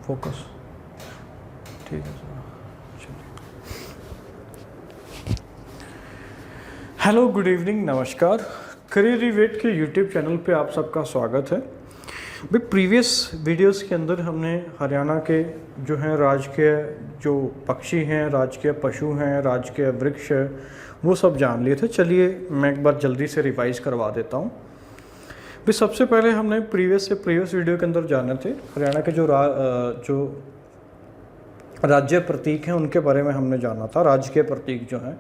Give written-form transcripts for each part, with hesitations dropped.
Focus, ठीक है sir, चलिए। हेलो, गुड इवनिंग, नमस्कार। करियर रिवेट के यूट्यूब चैनल पे आप सबका स्वागत है। भाई प्रीवियस वीडियोस के अंदर हमने हरियाणा के जो हैं राजकीय जो पक्षी हैं, राजकीय पशु हैं, राजकीय वृक्ष है, वो सब जान लिए थे। चलिए मैं एक बार जल्दी से रिवाइज करवा देता हूँ। भाई सबसे पहले हमने प्रीवियस वीडियो के अंदर जाने थे हरियाणा के जो राज्य प्रतीक हैं उनके बारे में हमने जाना था। राजकीय प्रतीक जो हैं,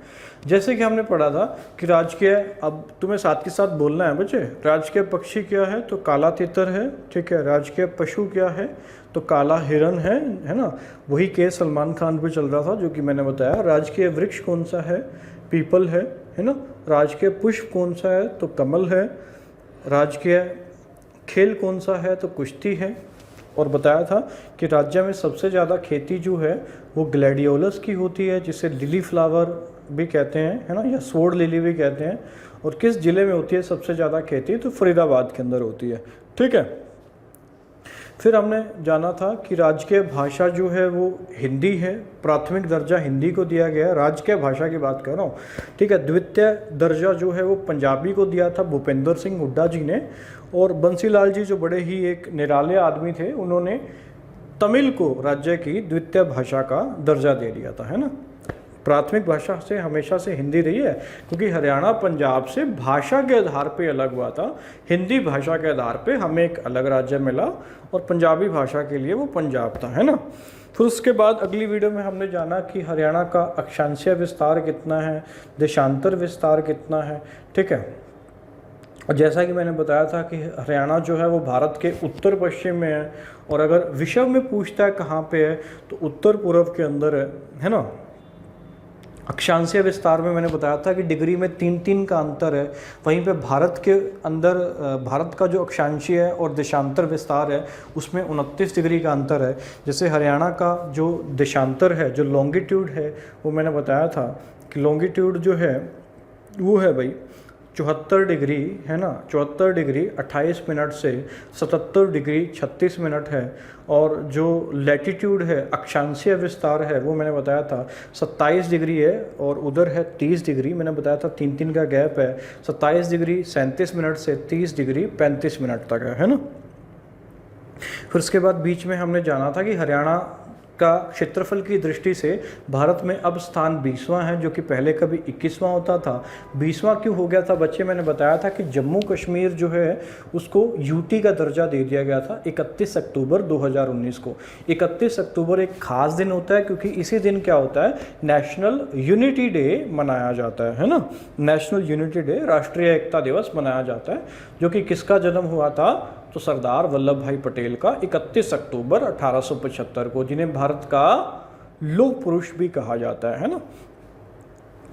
जैसे कि हमने पढ़ा था कि राजकीय, अब तुम्हें साथ के साथ बोलना है बच्चे, राजकीय पक्षी क्या है तो काला तितर है, ठीक है। राजकीय पशु क्या है तो काला हिरन है ना। वही केस सलमान खान पे चल रहा था जो कि मैंने बताया। राजकीय वृक्ष कौन सा है, पीपल है ना। राजकीय पुष्प कौन सा है तो कमल है। राजकीय खेल कौन सा है तो कुश्ती है। और बताया था कि राज्य में सबसे ज़्यादा खेती जो है वो ग्लैडियोलस की होती है, जिसे लिली फ्लावर भी कहते हैं, है ना, या स्वॉर्ड लिली भी कहते हैं। और किस ज़िले में होती है सबसे ज़्यादा खेती, तो फरीदाबाद के अंदर होती है, ठीक है। फिर हमने जाना था कि राजकीय भाषा जो है वो हिंदी है, प्राथमिक दर्जा हिंदी को दिया गया है। राजकीय भाषा की बात कर रहा हूँ, ठीक है। द्वितीय दर्जा जो है वो पंजाबी को दिया था भूपेंद्र सिंह हुड्डा जी ने। और बंसीलाल जी जो बड़े ही एक निराले आदमी थे, उन्होंने तमिल को राज्य की द्वितीय भाषा का दर्जा दे दिया था, है ना। प्राथमिक भाषा से हमेशा से हिंदी रही है, क्योंकि हरियाणा पंजाब से भाषा के आधार पे अलग हुआ था। हिंदी भाषा के आधार पे हमें एक अलग राज्य मिला और पंजाबी भाषा के लिए वो पंजाब था, है ना। फिर उसके बाद अगली वीडियो में हमने जाना कि हरियाणा का अक्षांशीय विस्तार कितना है, देशांतर विस्तार कितना है, ठीक है। और जैसा कि मैंने बताया था कि हरियाणा जो है वो भारत के उत्तर पश्चिम में है, और अगर विषव में पूछता है कहाँ पे है तो उत्तर पूर्व के अंदर है ना। अक्षांशीय विस्तार में मैंने बताया था कि डिग्री में 3-3 का अंतर है। वहीं पे भारत के अंदर भारत का जो अक्षांशीय है और देशांतर विस्तार है उसमें 29 डिग्री का अंतर है। जैसे हरियाणा का जो देशांतर है, जो लॉन्गिट्यूड है, वो मैंने बताया था कि लॉन्गिट्यूड जो है वो है भाई 74 डिग्री, है ना। 74 डिग्री 28 मिनट से 77 डिग्री 36 मिनट है। और जो लैटिट्यूड है, अक्षांशीय विस्तार है, वो मैंने बताया था 27 डिग्री है, और उधर है 30 डिग्री। मैंने बताया था 3-3 का गैप है। 27 डिग्री 37 मिनट से 30 डिग्री 35 मिनट तक है ना। फिर उसके बाद बीच में हमने जाना था कि हरियाणा का क्षेत्रफल की दृष्टि से भारत में अब स्थान 20वां है, जो कि पहले कभी 21वां होता था। 20वां क्यों हो गया था बच्चे, मैंने बताया था कि जम्मू कश्मीर जो है उसको यूटी का दर्जा दे दिया गया था 31 अक्टूबर 2019 को। 31 अक्टूबर एक खास दिन होता है, क्योंकि इसी दिन क्या होता है, नेशनल यूनिटी डे मनाया जाता है ना। नेशनल यूनिटी डे, राष्ट्रीय एकता दिवस मनाया जाता है, जो कि किसका जन्म हुआ था तो सरदार वल्लभ भाई पटेल का 31 अक्टूबर 1875 को, जिन्हें भारत का लौह पुरुष भी कहा जाता है ना।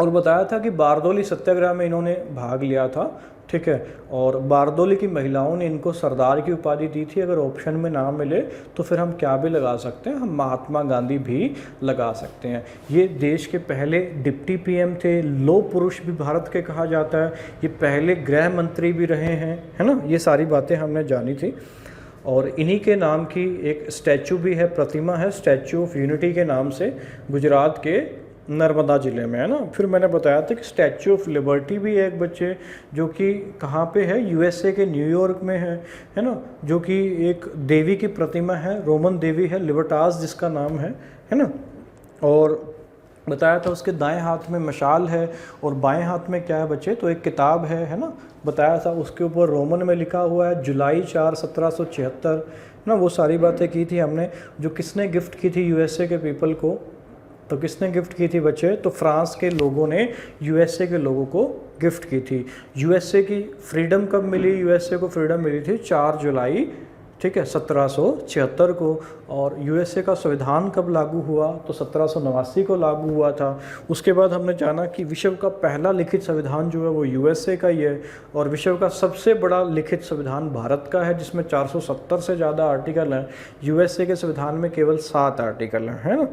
और बताया था कि बारदोली सत्याग्रह में इन्होंने भाग लिया था, ठीक है। और बारदोली की महिलाओं ने इनको सरदार की उपाधि दी थी। अगर ऑप्शन में ना मिले तो फिर हम क्या भी लगा सकते हैं, हम महात्मा गांधी भी लगा सकते हैं। ये देश के पहले डिप्टी पीएम थे, लौह पुरुष भी भारत के कहा जाता है। ये पहले गृह मंत्री भी रहे हैं, है ना। ये सारी बातें हमने जानी थी। और इन्हीं के नाम की एक स्टैचू भी है, प्रतिमा है, स्टैचू ऑफ यूनिटी के नाम से, गुजरात के नर्मदा जिले में, है ना। फिर मैंने बताया था कि स्टैचू ऑफ लिबर्टी भी है एक बच्चे, जो कि कहाँ पे है, यूएसए के न्यूयॉर्क में है ना। जो कि एक देवी की प्रतिमा है, रोमन देवी है, लिबर्टास जिसका नाम है ना। और बताया था उसके दाएं हाथ में मशाल है, और बाएं हाथ में क्या है बच्चे, तो एक किताब है ना। बताया था उसके ऊपर रोमन में लिखा हुआ है जुलाई 4, 1776 ना। वो सारी बातें की थी हमने। जो किसने गिफ्ट की थी यूएसए के पीपल को, तो किसने गिफ्ट की थी बच्चे, तो फ्रांस के लोगों ने यूएसए के लोगों को गिफ्ट की थी। यूएसए की फ्रीडम कब मिली, यूएसए को फ्रीडम मिली थी 4 जुलाई, ठीक है, 1776 को। और यूएसए का संविधान कब लागू हुआ, तो 1789 को लागू हुआ था। उसके बाद हमने जाना कि विश्व का पहला लिखित संविधान जो है वो यूएसए का ही है, और विश्व का सबसे बड़ा लिखित संविधान भारत का है, जिसमें 470 से ज़्यादा आर्टिकल हैं। यूएसए के संविधान में केवल 7 आर्टिकल हैं, है ना।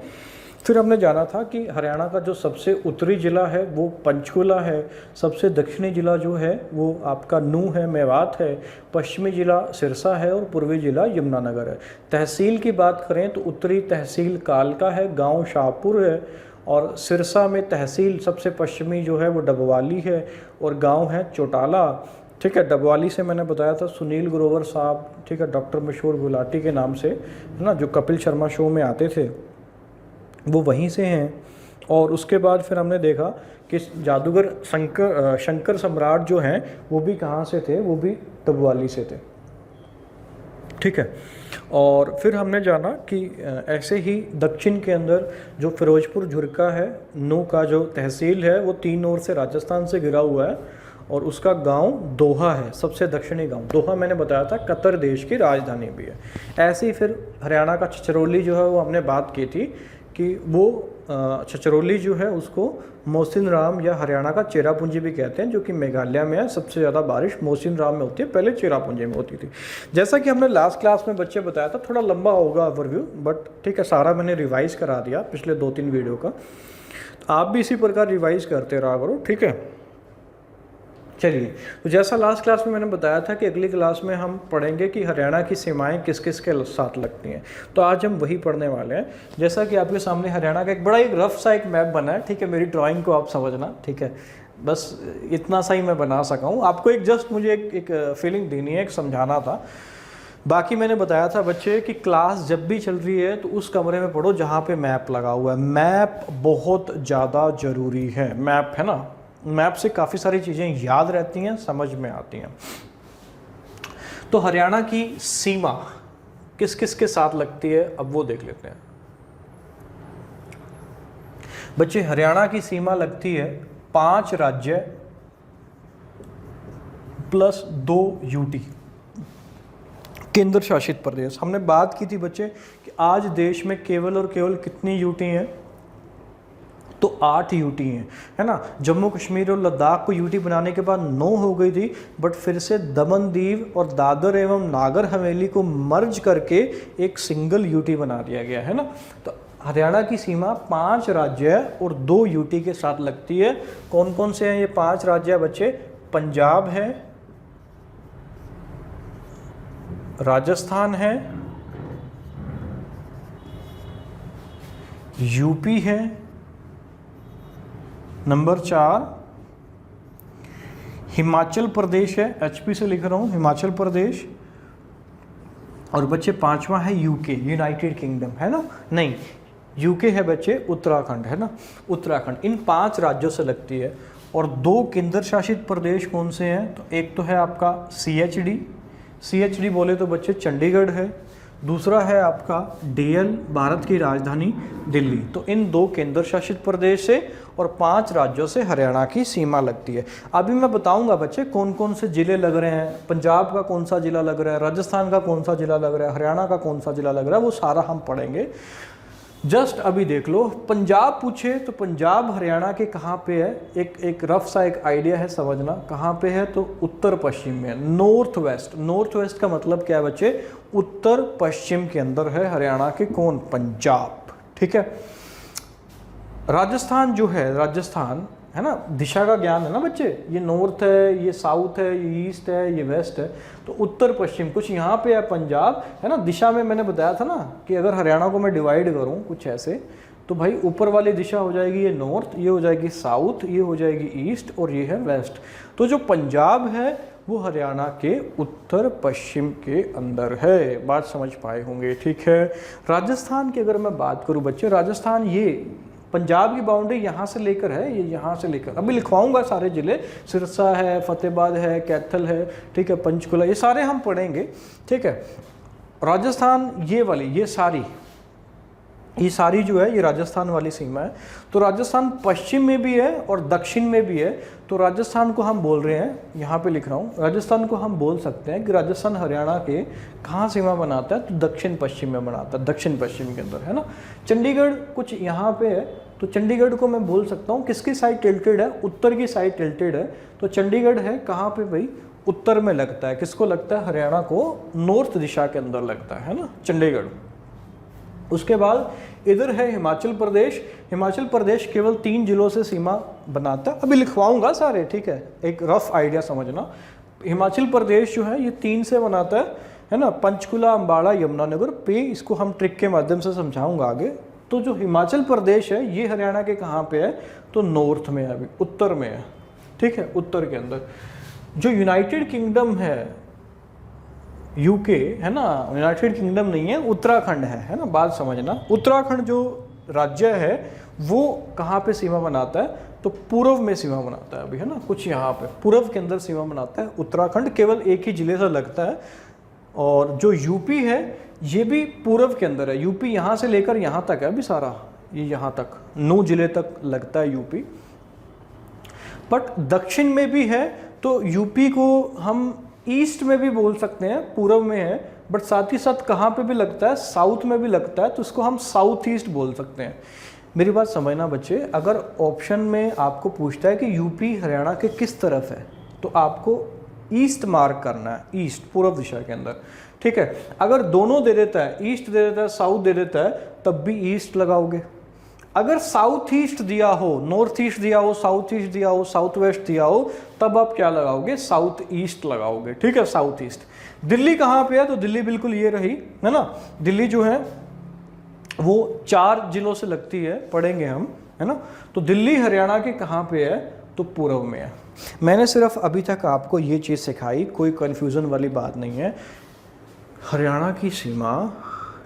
फिर हमने जाना था कि हरियाणा का जो सबसे उत्तरी ज़िला है वो पंचकुला है, सबसे दक्षिणी ज़िला जो है वो आपका नूंह है, मेवात है, पश्चिमी ज़िला सिरसा है और पूर्वी ज़िला यमुनानगर है। तहसील की बात करें तो उत्तरी तहसील कालका है, गांव शाहपुर है, और सिरसा में तहसील सबसे पश्चिमी जो है वो डबवाली है और गांव है चौटाला। ठीक है, डबवाली से मैंने बताया था सुनील ग्रोवर साहब, ठीक है, डॉक्टर मशहूर गुलाटी के नाम से, है ना, जो कपिल शर्मा शो में आते थे, वो वहीं से हैं। और उसके बाद फिर हमने देखा कि जादूगर शंकर सम्राट जो हैं वो भी कहाँ से थे, वो भी डबवाली से थे। ठीक है, और फिर हमने जाना कि ऐसे ही दक्षिण के अंदर जो फिरोजपुर झुरका है, नू का जो तहसील है वो 3 ओर से राजस्थान से घिरा हुआ है और उसका गांव दोहा है, सबसे दक्षिणी गांव। दोहा मैंने बताया था कतर देश की राजधानी भी है। ऐसे ही फिर हरियाणा का छछरौली जो है वो हमने बात की थी कि वो छछरौली जो है उसको मोहसिन राम या हरियाणा का चेरापूंजी भी कहते हैं, जो कि मेघालय में है। सबसे ज़्यादा बारिश मोहसिन राम में होती है, पहले चेरापूंजी में होती थी। जैसा कि हमने लास्ट क्लास में बच्चे बताया था, थोड़ा लंबा होगा ओवरव्यू, बट ठीक है, सारा मैंने रिवाइज करा दिया पिछले 2-3 वीडियो का। तो आप भी इसी प्रकार रिवाइज करते रहा करो, ठीक है। चलिए, तो जैसा लास्ट क्लास में मैंने बताया था कि अगली क्लास में हम पढ़ेंगे कि हरियाणा की सीमाएं किस किस के साथ लगती हैं, तो आज हम वही पढ़ने वाले हैं। जैसा कि आपके सामने हरियाणा का एक बड़ा एक रफ सा एक मैप बना है, ठीक है, मेरी ड्राइंग को आप समझना, ठीक है, बस इतना सा ही मैं बना सका हूँ। आपको एक जस्ट मुझे एक फीलिंग देनी है, एक समझाना था। बाकी मैंने बताया था बच्चे कि क्लास जब भी चल रही है तो उस कमरे में पढ़ो जहाँ पे मैप लगा हुआ है। मैप बहुत ज़्यादा ज़रूरी है, मैप है ना, मैप से काफ़ी सारी चीज़ें याद रहती हैं, समझ में आती हैं। तो हरियाणा की सीमा किस किस के साथ लगती है, अब वो देख लेते हैं बच्चे। हरियाणा की सीमा लगती है 5 राज्य प्लस 2 यूटी, केंद्र शासित प्रदेश। हमने बात की थी बच्चे कि आज देश में केवल और केवल कितनी यूटी हैं, तो 8 यूटी हैं, है ना। जम्मू कश्मीर और लद्दाख को यूटी बनाने के बाद 9 हो गई थी, बट फिर से दमन दीव और दादर एवं नागर हवेली को मर्ज करके एक सिंगल यूटी बना दिया गया है ना। तो हरियाणा की सीमा 5 राज्य और 2 यूटी के साथ लगती है। कौन कौन से हैं ये 5 राज्य बच्चे? पंजाब है, राजस्थान है, यूपी है, नंबर 4 हिमाचल प्रदेश है, एचपी से लिख रहा हूँ हिमाचल प्रदेश, और बच्चे 5वां है यूके, यूनाइटेड किंगडम, है ना, नहीं यूके है बच्चे उत्तराखंड, है ना, उत्तराखंड। इन 5 राज्यों से लगती है। और 2 केंद्र शासित प्रदेश कौन से हैं? तो एक तो है आपका सीएचडी बोले तो बच्चे चंडीगढ़ है, दूसरा है आपका डीएल, भारत की राजधानी दिल्ली। तो इन 2 केंद्र शासित प्रदेश से और 5 राज्यों से हरियाणा की सीमा लगती है। अभी मैं बताऊंगा बच्चे कौन कौन से जिले लग रहे हैं, पंजाब का कौन सा जिला लग रहा है, राजस्थान का कौन सा जिला लग रहा है, हरियाणा का कौन सा जिला लग रहा है, वो सारा हम पढ़ेंगे। जस्ट अभी देख लो, पंजाब पूछे तो पंजाब हरियाणा के कहाँ पे है, एक रफ सा एक आइडिया है, समझना कहाँ पे है, तो उत्तर पश्चिम में, नॉर्थ वेस्ट। नॉर्थ वेस्ट का मतलब क्या है बच्चे? उत्तर पश्चिम के अंदर है हरियाणा के, कौन? पंजाब, ठीक है। राजस्थान जो है, राजस्थान है ना, दिशा का ज्ञान है ना बच्चे, ये नॉर्थ है, ये साउथ है, ये ईस्ट है, ये वेस्ट है, तो उत्तर पश्चिम कुछ यहाँ पे है पंजाब, है ना। दिशा में मैंने बताया था ना कि अगर हरियाणा को मैं डिवाइड करूँ कुछ ऐसे, तो भाई ऊपर वाली दिशा हो जाएगी ये नॉर्थ, ये हो जाएगी साउथ, ये हो जाएगी ईस्ट, और ये है वेस्ट। तो जो पंजाब है वो हरियाणा के उत्तर पश्चिम के अंदर है, बात समझ पाए होंगे, ठीक है। राजस्थान की अगर मैं बात करूँ बच्चे, राजस्थान ये पंजाब की बाउंड्री यहाँ से लेकर है, ये यहाँ से लेकर, अभी लिखवाऊंगा सारे जिले, सिरसा है, फतेहाबाद है, कैथल है, ठीक है, पंचकुला, ये सारे हम पढ़ेंगे, ठीक है। राजस्थान ये वाली, ये सारी जो है ये राजस्थान वाली सीमा है। तो राजस्थान पश्चिम में भी है और दक्षिण में भी है। तो राजस्थान को हम बोल रहे हैं, यहाँ पे लिख रहा हूँ, राजस्थान को हम बोल सकते हैं कि राजस्थान हरियाणा के कहाँ सीमा बनाता है, तो दक्षिण पश्चिम में बनाता है, दक्षिण पश्चिम के अंदर, है ना। चंडीगढ़ कुछ यहाँ पे है, तो चंडीगढ़ को मैं बोल सकता हूँ किसकी साइड टिल्टेड है, उत्तर की साइड टिल्टेड है। तो चंडीगढ़ है कहाँ पे भाई? उत्तर में लगता है। किसको लगता है? हरियाणा को नॉर्थ दिशा के अंदर लगता है ना चंडीगढ़। उसके बाद इधर है हिमाचल प्रदेश। हिमाचल प्रदेश केवल 3 जिलों से सीमा बनाता है, अभी लिखवाऊंगा सारे, ठीक है, एक रफ आइडिया समझना। हिमाचल प्रदेश जो है ये 3 से बनाता है ना, पंचकुला, अम्बाला, यमुनानगर पे, इसको हम ट्रिक के माध्यम से समझाऊंगा आगे। तो जो हिमाचल प्रदेश है ये हरियाणा के कहाँ पे है, तो नॉर्थ में है, अभी उत्तर में है, ठीक है, उत्तर के अंदर। जो यूनाइटेड किंगडम है, यूके है ना, यूनाइटेड किंगडम नहीं है, उत्तराखंड है ना, बात समझना। उत्तराखंड जो राज्य है वो कहाँ पे सीमा बनाता है, तो पूर्व में सीमा बनाता है अभी, है ना, कुछ यहाँ पे पूर्व के अंदर सीमा बनाता है उत्तराखंड, केवल एक ही जिले से लगता है। और जो यूपी है ये भी पूर्व के अंदर है, यूपी यहाँ से लेकर यहाँ तक है अभी सारा, ये यहाँ तक 9 जिले तक लगता है यूपी। बट दक्षिण में भी है, तो यूपी को हम ईस्ट में भी बोल सकते हैं, पूर्व में है, बट साथ ही साथ कहाँ पे भी लगता है, साउथ में भी लगता है, तो इसको हम साउथ ईस्ट बोल सकते हैं। मेरी बात समझना बच्चे, अगर ऑप्शन में आपको पूछता है कि यूपी हरियाणा के किस तरफ है, तो आपको ईस्ट मार्क करना है, ईस्ट पूर्व दिशा के अंदर, ठीक है। अगर दोनों दे देता है, ईस्ट दे देता है, साउथ दे देता है, तब भी ईस्ट लगाओगे। अगर साउथ ईस्ट दिया हो, नॉर्थ ईस्ट दिया हो, साउथ ईस्ट दिया हो, साउथ वेस्ट दिया हो, तब आप क्या लगाओगे, साउथ ईस्ट लगाओगे, ठीक है, साउथ ईस्ट। दिल्ली कहाँ पे है, तो दिल्ली बिल्कुल ये रही, है ना। दिल्ली जो है वो 4 जिलों से लगती है, पढ़ेंगे हम, है ना। तो दिल्ली हरियाणा के कहाँ पे है, तो पूर्व में है। मैंने सिर्फ अभी तक आपको ये चीज़ सिखाई, कोई कन्फ्यूज़न वाली बात नहीं है। हरियाणा की सीमा,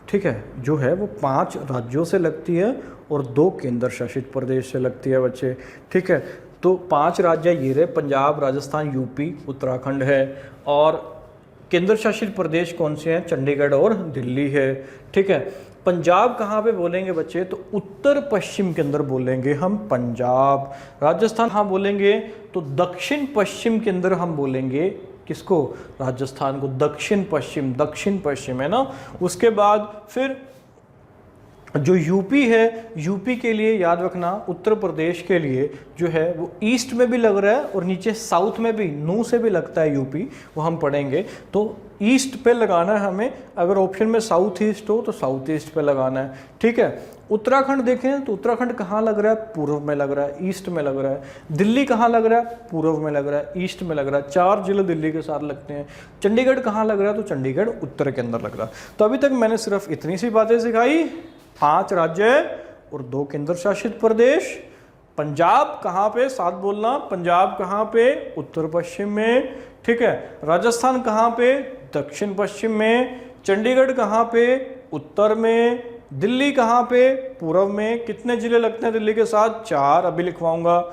ठीक है, जो है वो 5 राज्यों से लगती है और 2 केंद्र शासित प्रदेश से लगती है बच्चे, ठीक है। तो 5 राज्य ये रहे, पंजाब, राजस्थान, यूपी, उत्तराखंड है, और केंद्र शासित प्रदेश कौन से हैं, चंडीगढ़ और दिल्ली है, ठीक है। पंजाब कहाँ पे बोलेंगे बच्चे, तो उत्तर पश्चिम के अंदर बोलेंगे हम पंजाब। राजस्थान हाँ बोलेंगे, तो दक्षिण पश्चिम के अंदर हम बोलेंगे किसको, राजस्थान को, दक्षिण पश्चिम है ना। उसके बाद फिर जो यूपी है, यूपी के लिए याद रखना, उत्तर प्रदेश के लिए जो है वो ईस्ट में भी लग रहा है और नीचे साउथ में भी, नू से भी लगता है यूपी, वो हम पढ़ेंगे। तो ईस्ट पे लगाना है हमें, अगर ऑप्शन में साउथ ईस्ट हो तो साउथ ईस्ट पे लगाना है, ठीक है। उत्तराखंड देखें तो उत्तराखंड कहाँ लग रहा है, पूर्व में लग रहा है, ईस्ट में लग रहा है। दिल्ली कहाँ लग रहा है, पूर्व में लग रहा है, ईस्ट में लग रहा है, 4 जिले दिल्ली के साथ लगते हैं। चंडीगढ़ कहाँ लग रहा है, तो चंडीगढ़ उत्तर के अंदर लग रहा है। तो अभी तक मैंने सिर्फ इतनी सी बातें सिखाई, 5 राज्य और 2 केंद्र शासित प्रदेश। पंजाब कहाँ पे, साथ बोलना, पंजाब कहाँ पे, उत्तर पश्चिम में, ठीक है। राजस्थान कहाँ पे, दक्षिण पश्चिम में। चंडीगढ़ कहाँ पे, उत्तर में। दिल्ली कहाँ पे, पूर्व में। कितने जिले लगते हैं दिल्ली के साथ, 4, अभी लिखवाऊंगा।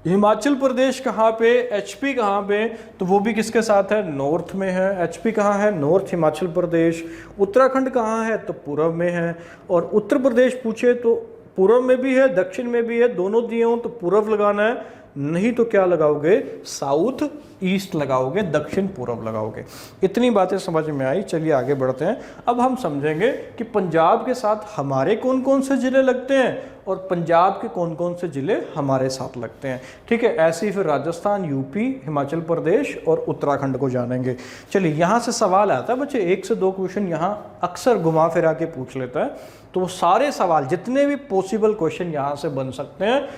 हिमाचल प्रदेश कहाँ पे, एचपी कहाँ पे, तो वो भी किसके साथ है, नॉर्थ में है। एचपी कहाँ है, नॉर्थ हिमाचल प्रदेश। उत्तराखंड कहाँ है, तो पूर्व में है। और उत्तर प्रदेश पूछे तो पूर्व में भी है, दक्षिण में भी है, दोनों दिए हों तो पूर्व लगाना है, नहीं तो क्या लगाओगे, साउथ ईस्ट लगाओगे, दक्षिण पूर्व लगाओगे। इतनी बातें समझ में आई। चलिए आगे बढ़ते हैं। अब हम समझेंगे कि पंजाब के साथ हमारे कौन कौन से जिले लगते हैं और पंजाब के कौन कौन से जिले हमारे साथ लगते हैं, ठीक है। ऐसे ही फिर राजस्थान, यूपी, हिमाचल प्रदेश और उत्तराखंड को जानेंगे। चलिए यहाँ से सवाल आता है बच्चे, 1 से 2 क्वेश्चन यहाँ अक्सर घुमा फिरा के पूछ लेता है, तो वो सारे सवाल जितने भी पॉसिबल क्वेश्चन यहाँ से बन सकते हैं,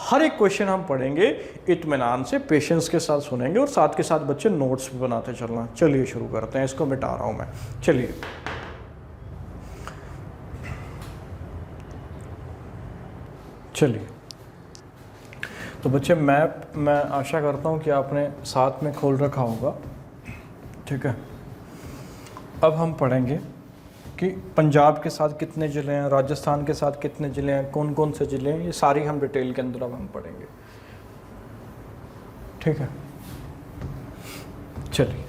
हर एक क्वेश्चन हम पढ़ेंगे, इत्मीनान से पेशेंस के साथ सुनेंगे और साथ के साथ बच्चे नोट्स भी बनाते चलना। चलिए शुरू करते हैं, इसको मिटा रहा हूँ मैं। चलिए तो बच्चे मैप मैं आशा करता हूँ कि आपने साथ में खोल रखा होगा, ठीक है। अब हम पढ़ेंगे कि पंजाब के साथ कितने ज़िले हैं, राजस्थान के साथ कितने ज़िले हैं, कौन कौन से ज़िले हैं, ये सारी हम डिटेल के अंदर अब हम पढ़ेंगे, ठीक है। चलिए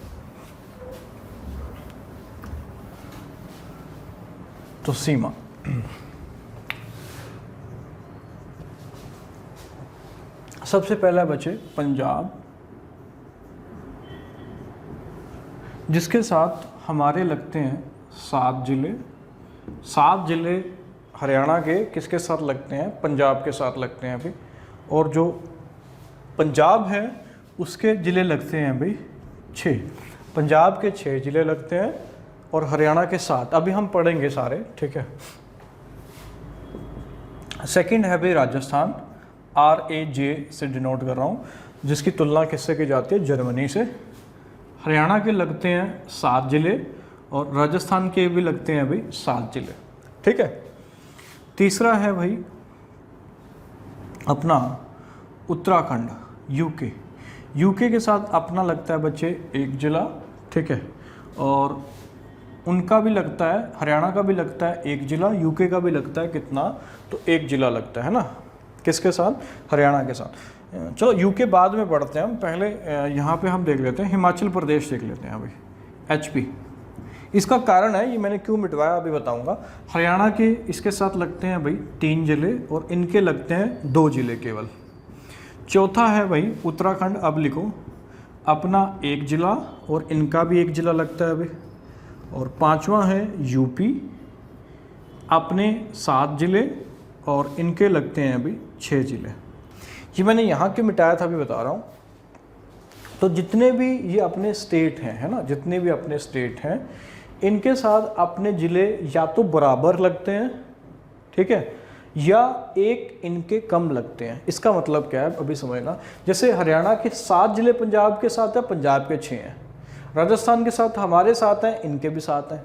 तो सीमा, सबसे पहला बचे पंजाब, जिसके साथ हमारे लगते हैं 7 जिले। 7 जिले हरियाणा के किसके साथ लगते हैं, पंजाब के साथ लगते हैं अभी। और जो पंजाब है उसके ज़िले लगते हैं अभी 6, पंजाब के 6 ज़िले लगते हैं। और हरियाणा के 7। अभी हम पढ़ेंगे सारे, ठीक है। सेकंड है भाई राजस्थान, RAJ से डिनोट कर रहा हूँ, जिसकी तुलना किससे की जाती है, जर्मनी से। हरियाणा के लगते हैं 7 जिले और राजस्थान के भी लगते हैं भाई 7 जिले, ठीक है। तीसरा है भाई अपना उत्तराखंड, यूके के साथ अपना लगता है बच्चे 1 जिला, ठीक है। और उनका भी लगता है, हरियाणा का भी लगता है 1 जिला, यूके का भी लगता है कितना, तो 1 जिला लगता है ना, किसके साथ, हरियाणा के साथ। चलो यूके बाद में पढ़ते हैं हम, पहले यहाँ पे हम देख लेते हैं हिमाचल प्रदेश देख लेते हैं अभी, HP। इसका कारण है, ये मैंने क्यों मिटवाया अभी बताऊंगा। हरियाणा के इसके साथ लगते हैं भाई 3 जिले और इनके लगते हैं 2 जिले केवल। चौथा है भाई उत्तराखंड, अब लिखो अपना 1 जिला और इनका भी 1 जिला लगता है अभी। और पांचवा है यूपी, अपने 7 जिले और इनके लगते हैं अभी 6 जिले। ये मैंने यहाँ के मिटाया था, अभी बता रहा हूँ। तो जितने भी ये अपने स्टेट हैं, है ना, जितने भी अपने स्टेट हैं, इनके साथ अपने जिले या तो बराबर लगते हैं, ठीक है, या एक इनके कम लगते हैं। इसका मतलब क्या है अभी समझना। जैसे हरियाणा के 7 जिले पंजाब के साथ है, पंजाब के 6 हैं। राजस्थान के साथ हमारे 7 हैं, इनके भी 7 हैं।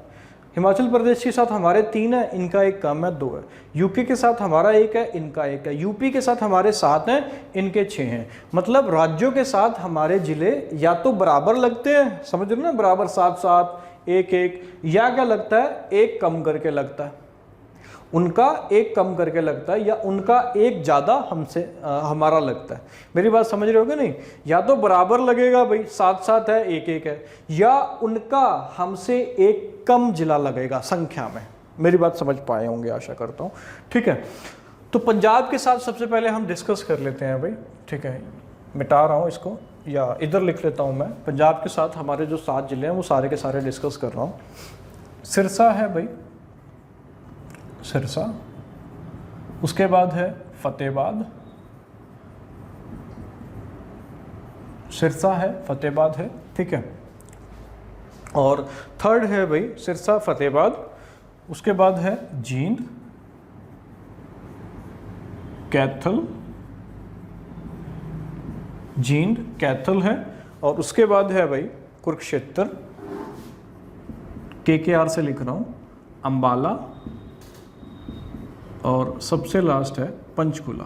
हिमाचल प्रदेश के साथ हमारे 3 हैं, इनका 1 कम है, 2 है। यूके के साथ हमारा 1 है, इनका 1 है। यूपी के साथ हमारे 7 हैं, इनके 6 हैं। मतलब राज्यों के साथ हमारे जिले या तो बराबर लगते हैं, समझ रहे हो ना, बराबर 7-7, 1-1, या क्या लगता है, 1 कम करके लगता है। उनका 1 कम करके लगता है, या उनका 1 ज़्यादा हमसे हमारा लगता है। मेरी बात समझ रहे हो कि नहीं। या तो बराबर लगेगा भाई, 7-7 है, 1-1 है, या उनका हमसे 1 कम जिला लगेगा संख्या में। मेरी बात समझ पाए होंगे, आशा करता हूँ, ठीक है। तो पंजाब के साथ सबसे पहले हम डिस्कस कर लेते हैं भाई, ठीक है। मिटा रहा हूँ इसको, या इधर लिख लेता हूँ मैं। पंजाब के साथ हमारे जो 7 जिले हैं वो सारे के सारे डिस्कस कर रहा हूँ। सिरसा है भाई, सिरसा। उसके बाद है फतेहाबाद, सिरसा है, फतेहाबाद है, ठीक है। और थर्ड है भाई सिरसा, फतेहाबाद। उसके बाद है जींद, कैथल, जींद कैथल है। और उसके बाद है भाई कुरुक्षेत्र, KKR से लिख रहा हूं, अंबाला, और सबसे लास्ट है पंचकुला।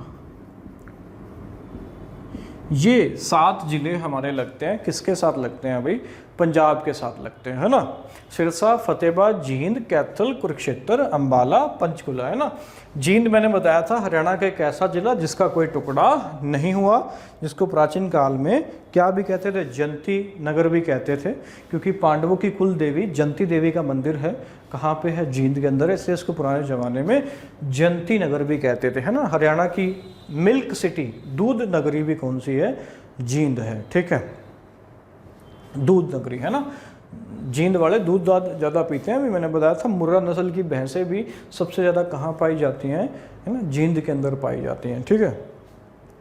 ये 7 जिले हमारे लगते हैं, किसके साथ लगते हैं भाई, पंजाब के साथ लगते हैं, है ना। सिरसा, फतेहाबाद, जींद, कैथल, कुरुक्षेत्र, अंबाला, पंचकुला, है ना। जींद मैंने बताया था हरियाणा का एक ऐसा जिला जिसका कोई टुकड़ा नहीं हुआ, जिसको प्राचीन काल में क्या भी कहते थे, जयंती नगर भी कहते थे, क्योंकि पांडवों की कुल देवी जयंती देवी का मंदिर है, कहाँ पे है, जींद के अंदर है, इसलिए इसको पुराने ज़माने में जयंती नगर भी कहते थे, है ना। हरियाणा की मिल्क सिटी, दूध नगरी भी कौन सी है, जींद है, ठीक है, दूध नगरी, है ना। जींद वाले दूध ज़्यादा पीते हैं। अभी मैंने बताया था मुर्रा नस्ल की भैंसें भी सबसे ज़्यादा कहाँ पाई जाती हैं, है ना, जींद के अंदर पाई जाती हैं, ठीक है।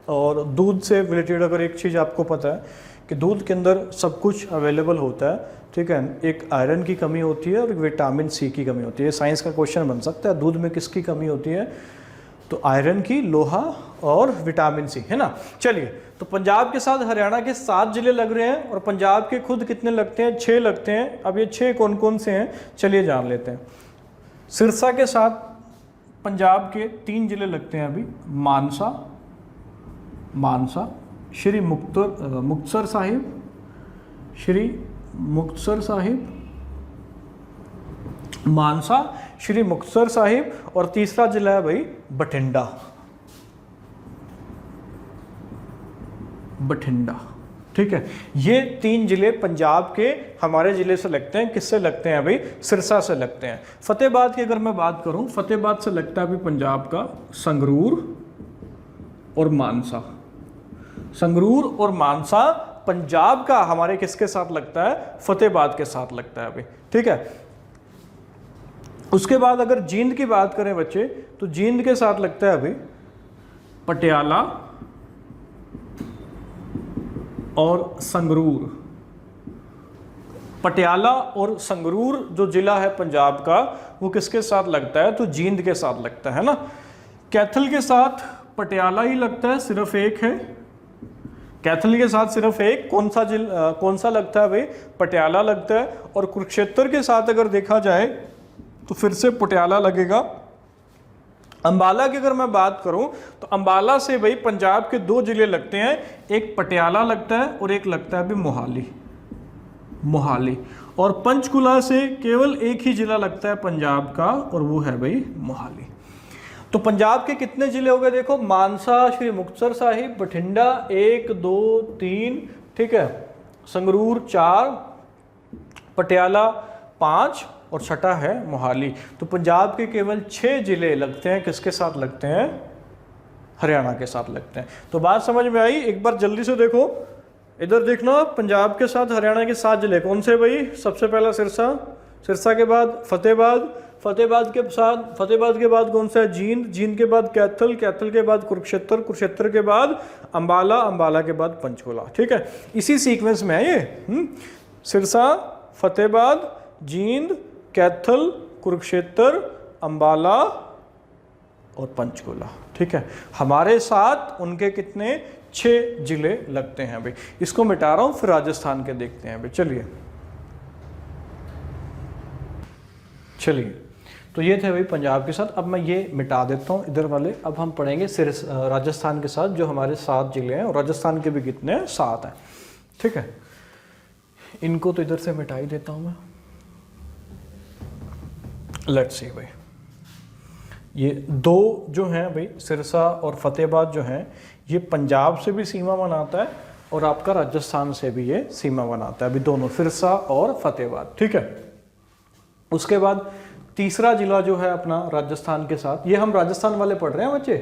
और दूध से रिलेटेड अगर एक चीज़ आपको पता है कि दूध के अंदर सब कुछ अवेलेबल होता है, ठीक है। एक आयरन की कमी होती है और एक विटामिन C की कमी होती है। साइंस का क्वेश्चन बन सकता है, दूध में किसकी कमी होती है, तो आयरन की, लोहा और विटामिन C, है ना। चलिए, तो पंजाब के साथ हरियाणा के 7 जिले लग रहे हैं और पंजाब के खुद कितने लगते हैं, 6 लगते हैं। अब ये 6 कौन कौन से हैं, चलिए जान लेते हैं। सिरसा के साथ पंजाब के 3 जिले लगते हैं अभी, मानसा, श्री मुक्तसर साहिब, श्री मुक्तसर साहिब, मानसा, श्री मुक्तसर साहिब, और तीसरा जिला है भाई बठिंडा, ठीक है। ये 3 जिले पंजाब के हमारे जिले से लगते हैं। किससे लगते हैं भाई, सिरसा से लगते हैं। फतेहाबाद की अगर मैं बात करूं, फतेहाबाद से लगता है अभी पंजाब का संगरूर और मानसा। संगरूर और मानसा पंजाब का हमारे किसके साथ लगता है, फतेहाबाद के साथ लगता है अभी, ठीक है। उसके बाद अगर जींद की बात करें बच्चे, तो जींद के साथ लगता है अभी पटियाला और संगरूर। पटियाला और संगरूर जो जिला है पंजाब का, वो किसके साथ लगता है? तो जींद के साथ लगता है ना। कैथल के साथ पटियाला ही लगता है, सिर्फ एक है। कैथल के साथ सिर्फ एक, कौन सा लगता है भाई? पटियाला लगता है। और कुरुक्षेत्र के साथ अगर देखा जाए तो फिर से पटियाला लगेगा। अंबाला की अगर मैं बात करूं तो अंबाला से भाई पंजाब के 2 जिले लगते हैं, एक पटियाला लगता है और एक लगता है अभी मोहाली। और पंचकुला से केवल एक ही जिला लगता है पंजाब का, और वो है भाई मोहाली। तो पंजाब के कितने जिले हो गए देखो? मानसा, श्री मुक्तसर साहिब, बठिंडा 1 2 3, ठीक है, संगरूर 4, पटियाला 5 और छठा है मोहाली। तो पंजाब के केवल 6 जिले लगते हैं, किसके साथ लगते हैं? हरियाणा के साथ लगते हैं। तो बात समझ में आई? एक बार जल्दी से देखो, इधर देखना, पंजाब के साथ हरियाणा के 7 जिले कौन से भाई? सबसे पहला सिरसा, सिरसा के बाद फतेहाबाद, फतेहाबाद के बाद कौन सा है? जींद के बाद कैथल के बाद कुरुक्षेत्र के बाद अंबाला के बाद पंचकुला। ठीक है, इसी सीक्वेंस में है ये। सिरसा, फतेहाबाद, जींद, कैथल, कुरुक्षेत्र, अंबाला और पंचकुला। ठीक है, हमारे साथ उनके कितने? 6 जिले लगते हैं भाई। इसको मिटा रहा हूं, फिर राजस्थान के देखते हैं भाई। चलिए, तो ये थे भाई पंजाब के साथ। अब मैं ये मिटा देता हूँ इधर वाले। अब हम पढ़ेंगे राजस्थान के साथ, जो हमारे 7 जिले हैं, और राजस्थान के भी कितने हैं? 7 हैं। ठीक है, इनको तो इधर से मिटा ही देता हूँ मैं। लेट्स सी भाई, ये 2 जो हैं भाई, सिरसा और फतेहाबाद जो हैं, ये पंजाब से भी सीमा बनाता है और आपका राजस्थान से भी ये सीमा बनाता है, अभी दोनों, सिरसा और फतेहाबाद। ठीक है, उसके बाद तीसरा जिला जो है अपना राजस्थान के साथ, ये हम राजस्थान वाले पढ़ रहे हैं बच्चे,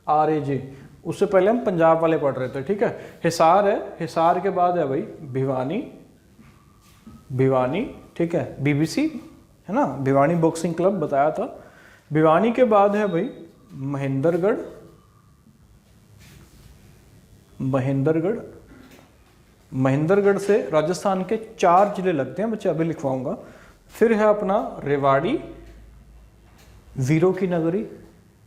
RAJ। उससे पहले हम पंजाब वाले पढ़ रहे थे। ठीक है, हिसार है, हिसार के बाद है भाई भिवानी। ठीक है, BBC है ना, भिवानी बॉक्सिंग क्लब बताया था। भिवानी के बाद है भाई महेंद्रगढ़ से राजस्थान के 4 जिले लगते हैं बच्चे, अभी लिखवाऊंगा। फिर है अपना रेवाड़ी, वीरों की नगरी,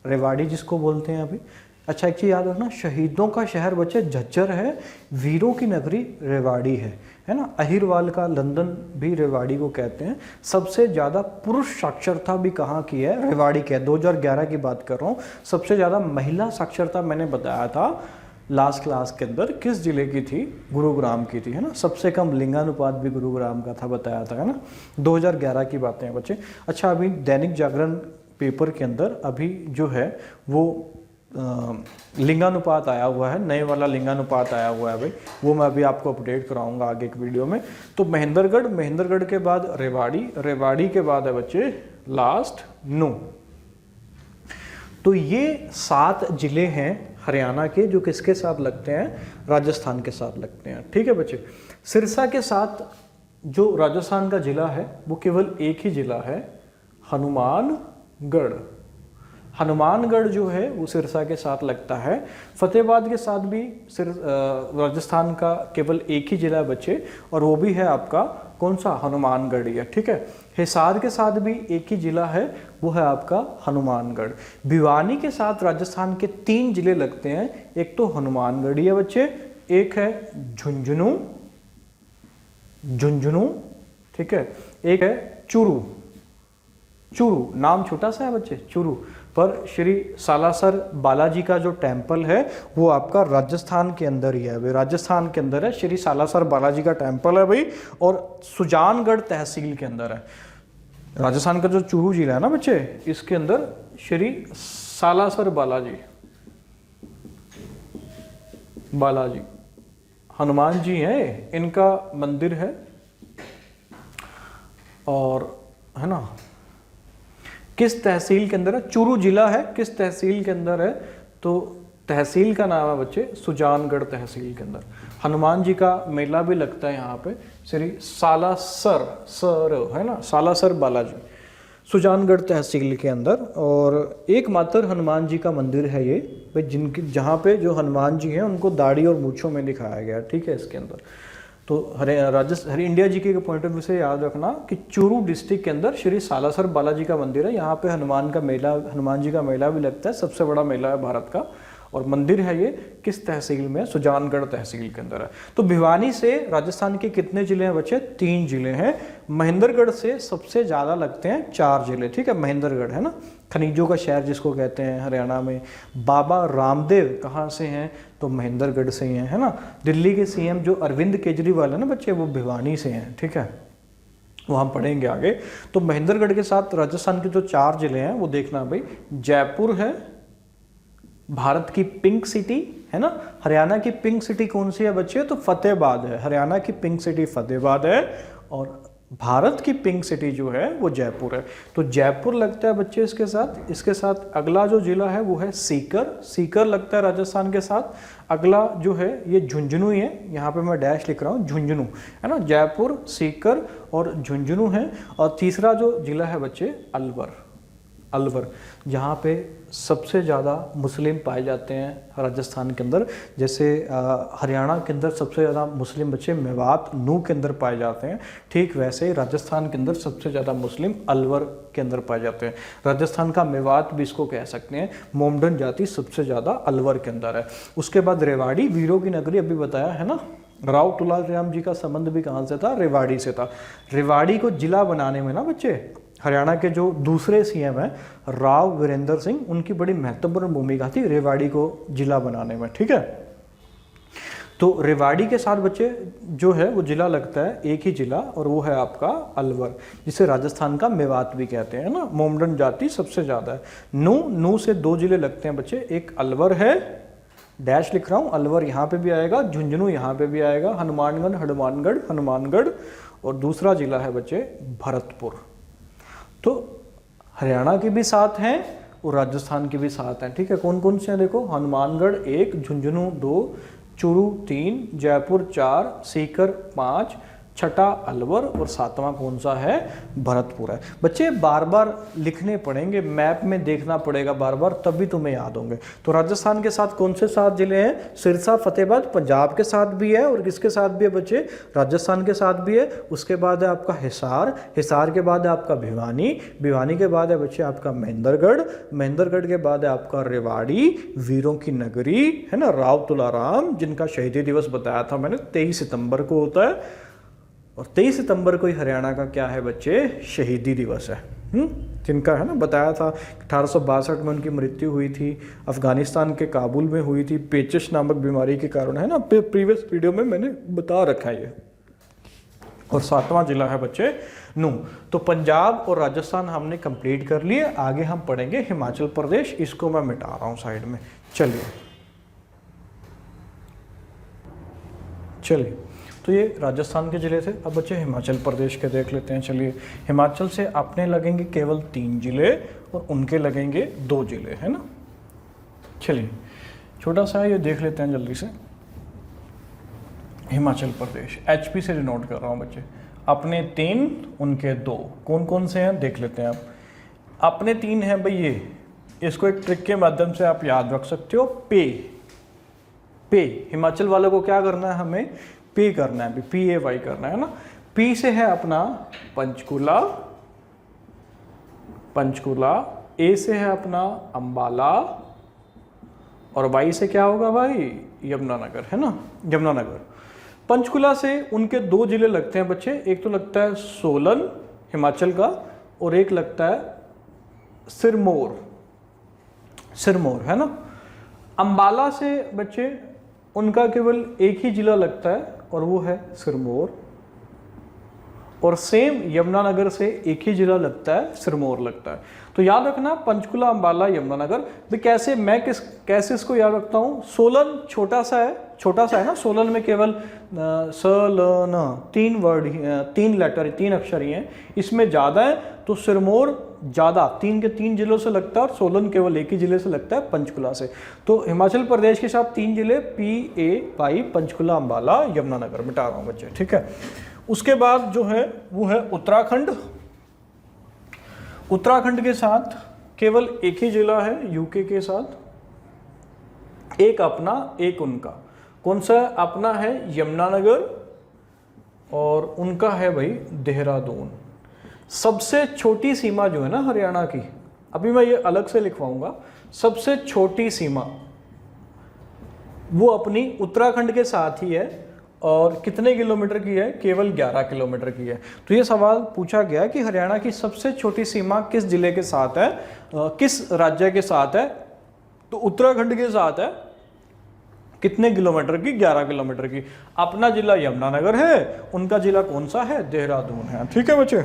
रेवाड़ी जिसको बोलते हैं अभी। अच्छा, एक चीज याद रखना, शहीदों का शहर बच्चे झज्जर है, वीरों की नगरी रेवाड़ी है ना। अहिरवाल का लंदन भी रेवाड़ी को कहते हैं। सबसे ज़्यादा पुरुष साक्षरता भी कहाँ की है? रेवाड़ी की है। 2011 की बात कर रहा हूँ। सबसे ज़्यादा महिला साक्षरता मैंने बताया था लास्ट क्लास के अंदर, किस जिले की थी? गुरुग्राम की थी, है ना। सबसे कम लिंगानुपात भी गुरुग्राम का था, बताया था, है ना। 2011 की बातें हैं बच्चे। अच्छा, अभी दैनिक जागरण पेपर के अंदर अभी जो है वो लिंगानुपात आया हुआ है, नए वाला लिंगानुपात आया हुआ है भाई, वो मैं अभी आपको अपडेट कराऊंगा आगे एक वीडियो में। तो महेंद्रगढ़ के बाद रेवाड़ी के बाद है बच्चे लास्ट नू। तो ये 7 जिले हैं हरियाणा के, जो किसके साथ लगते हैं? राजस्थान के साथ लगते हैं। ठीक है बच्चे, सिरसा के साथ जो राजस्थान का जिला है वो केवल एक ही जिला है, हनुमानगढ़ जो है वो सिरसा के साथ लगता है। फतेहाबाद के साथ भी राजस्थान का केवल एक ही जिला है बच्चे, और वो भी है आपका कौन सा? हनुमानगढ़ ही है। ठीक है, हिसार के साथ भी एक ही जिला है, वो है आपका हनुमानगढ़। भिवानी के साथ राजस्थान के 3 जिले लगते हैं, एक तो हनुमानगढ़ ही है बच्चे, एक है झुंझुनू, ठीक है, एक है चूरू। नाम छोटा सा है बच्चे, चूरू, पर श्री सालासर बालाजी का जो टेम्पल है वो आपका राजस्थान के अंदर ही है भाई, राजस्थान के अंदर है, श्री सालासर बालाजी का टेम्पल है भाई, और सुजानगढ़ तहसील के अंदर है। राजस्थान का जो चूरू जिला है ना बच्चे, इसके अंदर श्री सालासर बालाजी हनुमान जी हैं, इनका मंदिर है, और है ना, किस तहसील के अंदर है? चूरू जिला है, किस तहसील के अंदर है? तो तहसील का नाम है बच्चे सुजानगढ़ तहसील के अंदर। हनुमान जी का मेला भी लगता है यहाँ पे, श्री सालासर है ना, सालासर बालाजी, सुजानगढ़ तहसील के अंदर। और एकमात्र हनुमान जी का मंदिर है ये भाई, जहाँ पे जो हनुमान जी हैं उनको दाढ़ी और मूंछों में दिखाया गया है। ठीक है, इसके अंदर तो हरी इंडिया जी के पॉइंट ऑफ व्यू से याद रखना कि चूरू डिस्ट्रिक्ट के अंदर श्री सालासर बालाजी का मंदिर है। यहाँ पे हनुमान जी का मेला भी लगता है, सबसे बड़ा मेला है भारत का। और मंदिर है ये किस तहसील में? सुजानगढ़ तहसील के अंदर है। तो भिवानी से राजस्थान के कितने जिले हैं बच्चे? 3 जिले हैं। महेंद्रगढ़ से सबसे ज़्यादा लगते हैं 4 जिले, ठीक है। महेंद्रगढ़ है ना, खनिजों का शहर जिसको कहते हैं हरियाणा में। बाबा रामदेव कहाँ से हैं? तो महेंद्रगढ़ से ही हैं, है ना। दिल्ली के सीएम जो अरविंद केजरीवाल है ना बच्चे, वो भिवानी से हैं, ठीक है। वो हम पढ़ेंगे आगे। तो महेंद्रगढ़ के साथ राजस्थान के जो 4 जिले हैं वो देखना भाई, जयपुर है, भारत की पिंक सिटी है ना। हरियाणा की पिंक सिटी कौन सी है बच्चे? तो फतेहाबाद है। हरियाणा की पिंक सिटी फतेहाबाद है और भारत की पिंक सिटी जो है वो जयपुर है। तो जयपुर लगता है बच्चे इसके साथ। इसके साथ अगला जो जिला है वो है सीकर। सीकर लगता है राजस्थान के साथ। अगला जो है ये झुंझुनू ही है, यहाँ पे मैं डैश लिख रहा हूँ, झुंझुनू है ना। जयपुर, सीकर और झुंझुनू है। और तीसरा जो जिला है बच्चे अलवर। अलवर जहाँ पे सबसे ज़्यादा मुस्लिम पाए जाते हैं राजस्थान के अंदर। जैसे हरियाणा के अंदर सबसे ज़्यादा मुस्लिम बच्चे मेवात, नूह के अंदर पाए जाते हैं, ठीक वैसे ही राजस्थान के अंदर सबसे ज़्यादा मुस्लिम अलवर के अंदर पाए जाते हैं। राजस्थान का मेवात भी इसको कह सकते हैं। मोमडन जाति सबसे ज़्यादा अलवर के अंदर है। उसके बाद रेवाड़ी, वीरों की नगरी, अभी बताया है ना। राव तुलाराम जी का संबंध भी कहाँ से था? रेवाड़ी से था। रेवाड़ी को जिला बनाने में ना बच्चे हरियाणा के जो दूसरे सीएम हैं राव वीरेंद्र सिंह, उनकी बड़ी महत्वपूर्ण भूमिका थी रेवाड़ी को जिला बनाने में, ठीक है। तो रेवाड़ी के साथ बच्चे जो है वो जिला लगता है, एक ही जिला, और वो है आपका अलवर, जिसे राजस्थान का मेवात भी कहते हैं ना। मोमडन जाति सबसे ज़्यादा है। नूह से 2 जिले लगते हैं बच्चे, एक अलवर है, डैश लिख रहा हूँ, अलवर यहाँ पे भी आएगा, झुंझुनू यहाँ पे भी आएगा, हनुमानगढ़, और दूसरा जिला है बच्चे भरतपुर। तो हरियाणा के भी 7 हैं और राजस्थान के भी 7 हैं, ठीक है। कौन कौन से हैं देखो? हनुमानगढ़ 1, झुंझुनू 2, चूरू 3, जयपुर 4, सीकर 5, छठा अलवर और 7वां कौन सा है? भरतपुर है। बच्चे बार बार लिखने पड़ेंगे, मैप में देखना पड़ेगा बार बार, तभी तुम्हें याद होंगे। तो राजस्थान के साथ कौन से 7 जिले हैं? सिरसा, फतेहाबाद, पंजाब के साथ भी है और किसके साथ भी है बच्चे? राजस्थान के साथ भी है। उसके बाद है आपका हिसार, हिसार के बाद है आपका भिवानी, भिवानी के बाद है बच्चे आपका महेंद्रगढ़, महेंद्रगढ़ के बाद है आपका रेवाड़ी, वीरों की नगरी है ना, राव तुलाराम, जिनका शहीदी दिवस बताया था मैंने 23 सितंबर को होता है। और 23 सितंबर को ही हरियाणा का क्या है बच्चे? शहीदी दिवस है। जिनका है ना बताया था 1862 में उनकी मृत्यु हुई थी, अफगानिस्तान के काबुल में हुई थी, पेचिश नामक बीमारी के कारण, है ना। प्रीवियस वीडियो में मैंने बता रखा है ये। और 7वां जिला है बच्चे नूह। तो पंजाब और राजस्थान हमने कंप्लीट कर लिए। आगे हम पढ़ेंगे हिमाचल प्रदेश, इसको मैं मिटा रहा हूँ साइड में। चलिए तो ये राजस्थान के ज़िले थे। अब बच्चे हिमाचल प्रदेश के देख लेते हैं। चलिए, हिमाचल से अपने लगेंगे केवल 3 ज़िले और उनके लगेंगे 2 ज़िले, है ना। चलिए, छोटा सा ये देख लेते हैं जल्दी से। हिमाचल प्रदेश HP से डिनोट कर रहा हूँ बच्चे। अपने 3, उनके 2, कौन कौन से हैं देख लेते हैं आप। अपने 3 हैं भाई ये, इसको एक ट्रिक के माध्यम से आप याद रख सकते हो। पे हिमाचल वालों को क्या करना है? हमें पे करना है, PAY करना है ना। P से है अपना पंचकुला, A से है अपना अंबाला, और Y से क्या होगा भाई? यमुनानगर, है ना, यमुनानगर। पंचकुला से उनके 2 जिले लगते हैं बच्चे, एक तो लगता है सोलन हिमाचल का, और एक लगता है सिरमौर, है ना। अंबाला से बच्चे उनका केवल एक ही जिला लगता है और वो है सिरमौर, और सेम यमुनानगर से एक ही जिला लगता है, सिरमौर लगता है। तो याद रखना पंचकुला, अंबाला, यमुनानगर। तो कैसे इसको याद रखता हूँ? सोलन छोटा सा है ना। सोलन में केवल सल 3 वर्ड, 3 लेटर, 3 अक्षर ही हैं। इसमें ज़्यादा है तो सिरमौर ज़्यादा 3 के 3 जिलों से लगता है और सोलन केवल एक ही जिले से लगता है, पंचकुला से। तो हिमाचल प्रदेश के साथ 3 जिले PAY, पंचकुला, अंबाला, यमुनानगर, मिटा रहा हूँ बच्चे, ठीक है। उसके बाद जो है वो है उत्तराखंड। उत्तराखंड के साथ केवल एक ही जिला है यूके के साथ, एक अपना एक उनका। कौन सा अपना है? यमुनानगर, और उनका है भाई देहरादून। सबसे छोटी सीमा जो है ना हरियाणा की, अभी मैं ये अलग से लिखवाऊंगा, सबसे छोटी सीमा वो अपनी उत्तराखंड के साथ ही है और कितने किलोमीटर की है? केवल 11 किलोमीटर की है। तो ये सवाल पूछा गया कि हरियाणा की सबसे छोटी सीमा किस जिले के साथ है, किस राज्य के साथ है? तो उत्तराखंड के साथ है। कितने किलोमीटर की? 11 किलोमीटर की। अपना जिला यमुनानगर है, उनका जिला कौन सा है? देहरादून है। ठीक है बच्चे,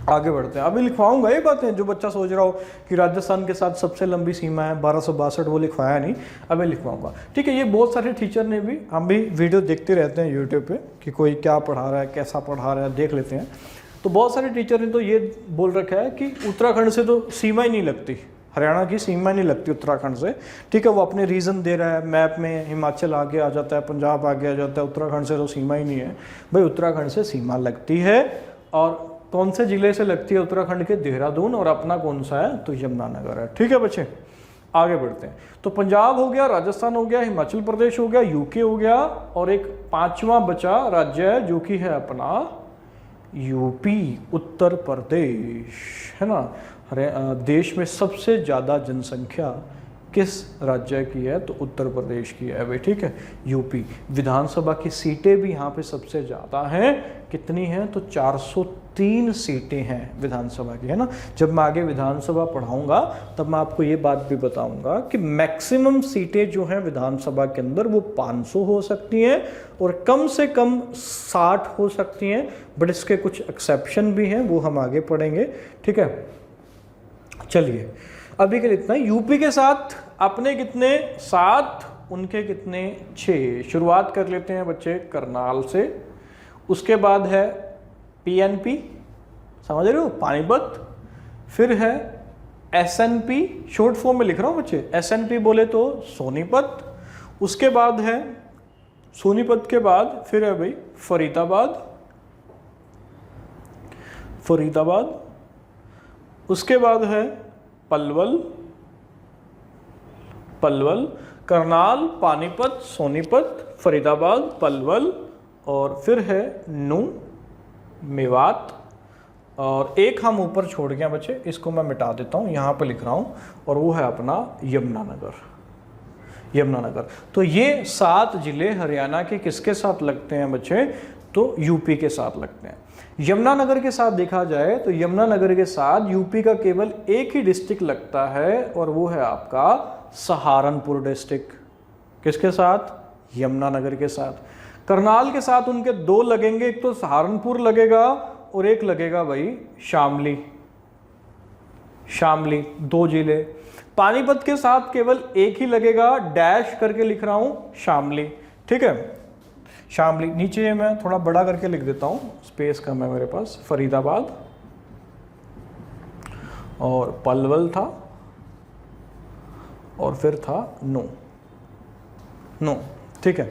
आगे बढ़ते हैं। अभी लिखवाऊंगा ये बातें, जो बच्चा सोच रहा हो कि राजस्थान के साथ सबसे लंबी सीमा है 1262, वो लिखवाया नहीं, अभी लिखवाऊंगा। ठीक है, ये बहुत सारे टीचर ने भी, हम भी वीडियो देखते रहते हैं यूट्यूब पे कि कोई क्या पढ़ा रहा है, कैसा पढ़ा रहा है, देख लेते हैं। तो बहुत सारे टीचर ने तो ये बोल रखा है कि उत्तराखंड से तो सीमा ही नहीं लगती, हरियाणा की सीमा नहीं लगती उत्तराखंड से। ठीक है, वो अपने रीज़न दे रहा है, मैप में हिमाचल आगे आ जाता है, पंजाब आगे आ जाता है, उत्तराखंड से तो सीमा ही नहीं है। भाई उत्तराखंड से सीमा लगती है, और कौन से जिले से लगती है? उत्तराखंड के देहरादून, और अपना कौन सा है? तो यमुनानगर है। ठीक है बच्चे, आगे बढ़ते हैं। तो पंजाब हो गया, राजस्थान हो गया, हिमाचल प्रदेश हो गया, यूके हो गया, और एक पांचवा बचा राज्य है जो कि है अपना यूपी, उत्तर प्रदेश, है ना। देश में सबसे ज़्यादा जनसंख्या किस राज्य की है? तो उत्तर प्रदेश की है भाई। ठीक है, यूपी। विधानसभा की सीटें भी यहाँ पे सबसे ज़्यादा हैं। कितनी हैं? तो 403 सीटें हैं विधानसभा की, है ना। जब मैं आगे विधानसभा पढ़ाऊंगा तब मैं आपको ये बात भी बताऊंगा कि मैक्सिमम सीटें जो हैं विधानसभा के अंदर वो 500 हो सकती हैं, और कम से कम 60 हो सकती हैं, बट इसके कुछ एक्सेप्शन भी हैं, वो हम आगे पढ़ेंगे। ठीक है, चलिए अभी के लिए इतना। यूपी के साथ अपने कितने? 7, उनके कितने? 6। शुरुआत कर लेते हैं बच्चे करनाल से, उसके बाद है पीएनपी, समझ रहे हो, पानीपत, फिर है एसएनपी, शॉर्ट फॉर्म में लिख रहा हूँ बच्चे, एसएनपी बोले तो सोनीपत, उसके बाद है सोनीपत के बाद फिर है भाई फरीदाबाद, फरीदाबाद, उसके बाद है पलवल, पलवल, करनाल, पानीपत, सोनीपत, फरीदाबाद, पलवल, और फिर है नू, मेवात, और एक हम ऊपर छोड़ गए बच्चे, इसको मैं मिटा देता हूँ, यहाँ पे लिख रहा हूँ, और वो है अपना यमुनानगर, यमुनानगर। तो ये 7 जिले हरियाणा के किसके साथ लगते हैं बच्चे? तो यूपी के साथ लगते हैं। यमुनानगर के साथ देखा जाए तो यमुनानगर के साथ यूपी का केवल एक ही डिस्ट्रिक्ट लगता है, और वो है आपका सहारनपुर डिस्ट्रिक्ट। किसके साथ? यमुनानगर के साथ। करनाल के साथ उनके 2 लगेंगे, एक तो सहारनपुर लगेगा और एक लगेगा भाई शामली, शामली, 2 जिले। पानीपत के साथ केवल एक ही लगेगा, डैश करके लिख रहा हूं, शामली। ठीक है, शामली। नीचे मैं थोड़ा बड़ा करके लिख देता हूँ, स्पेस कम है मेरे पास। फरीदाबाद और पलवल था, और फिर था नू। ठीक है,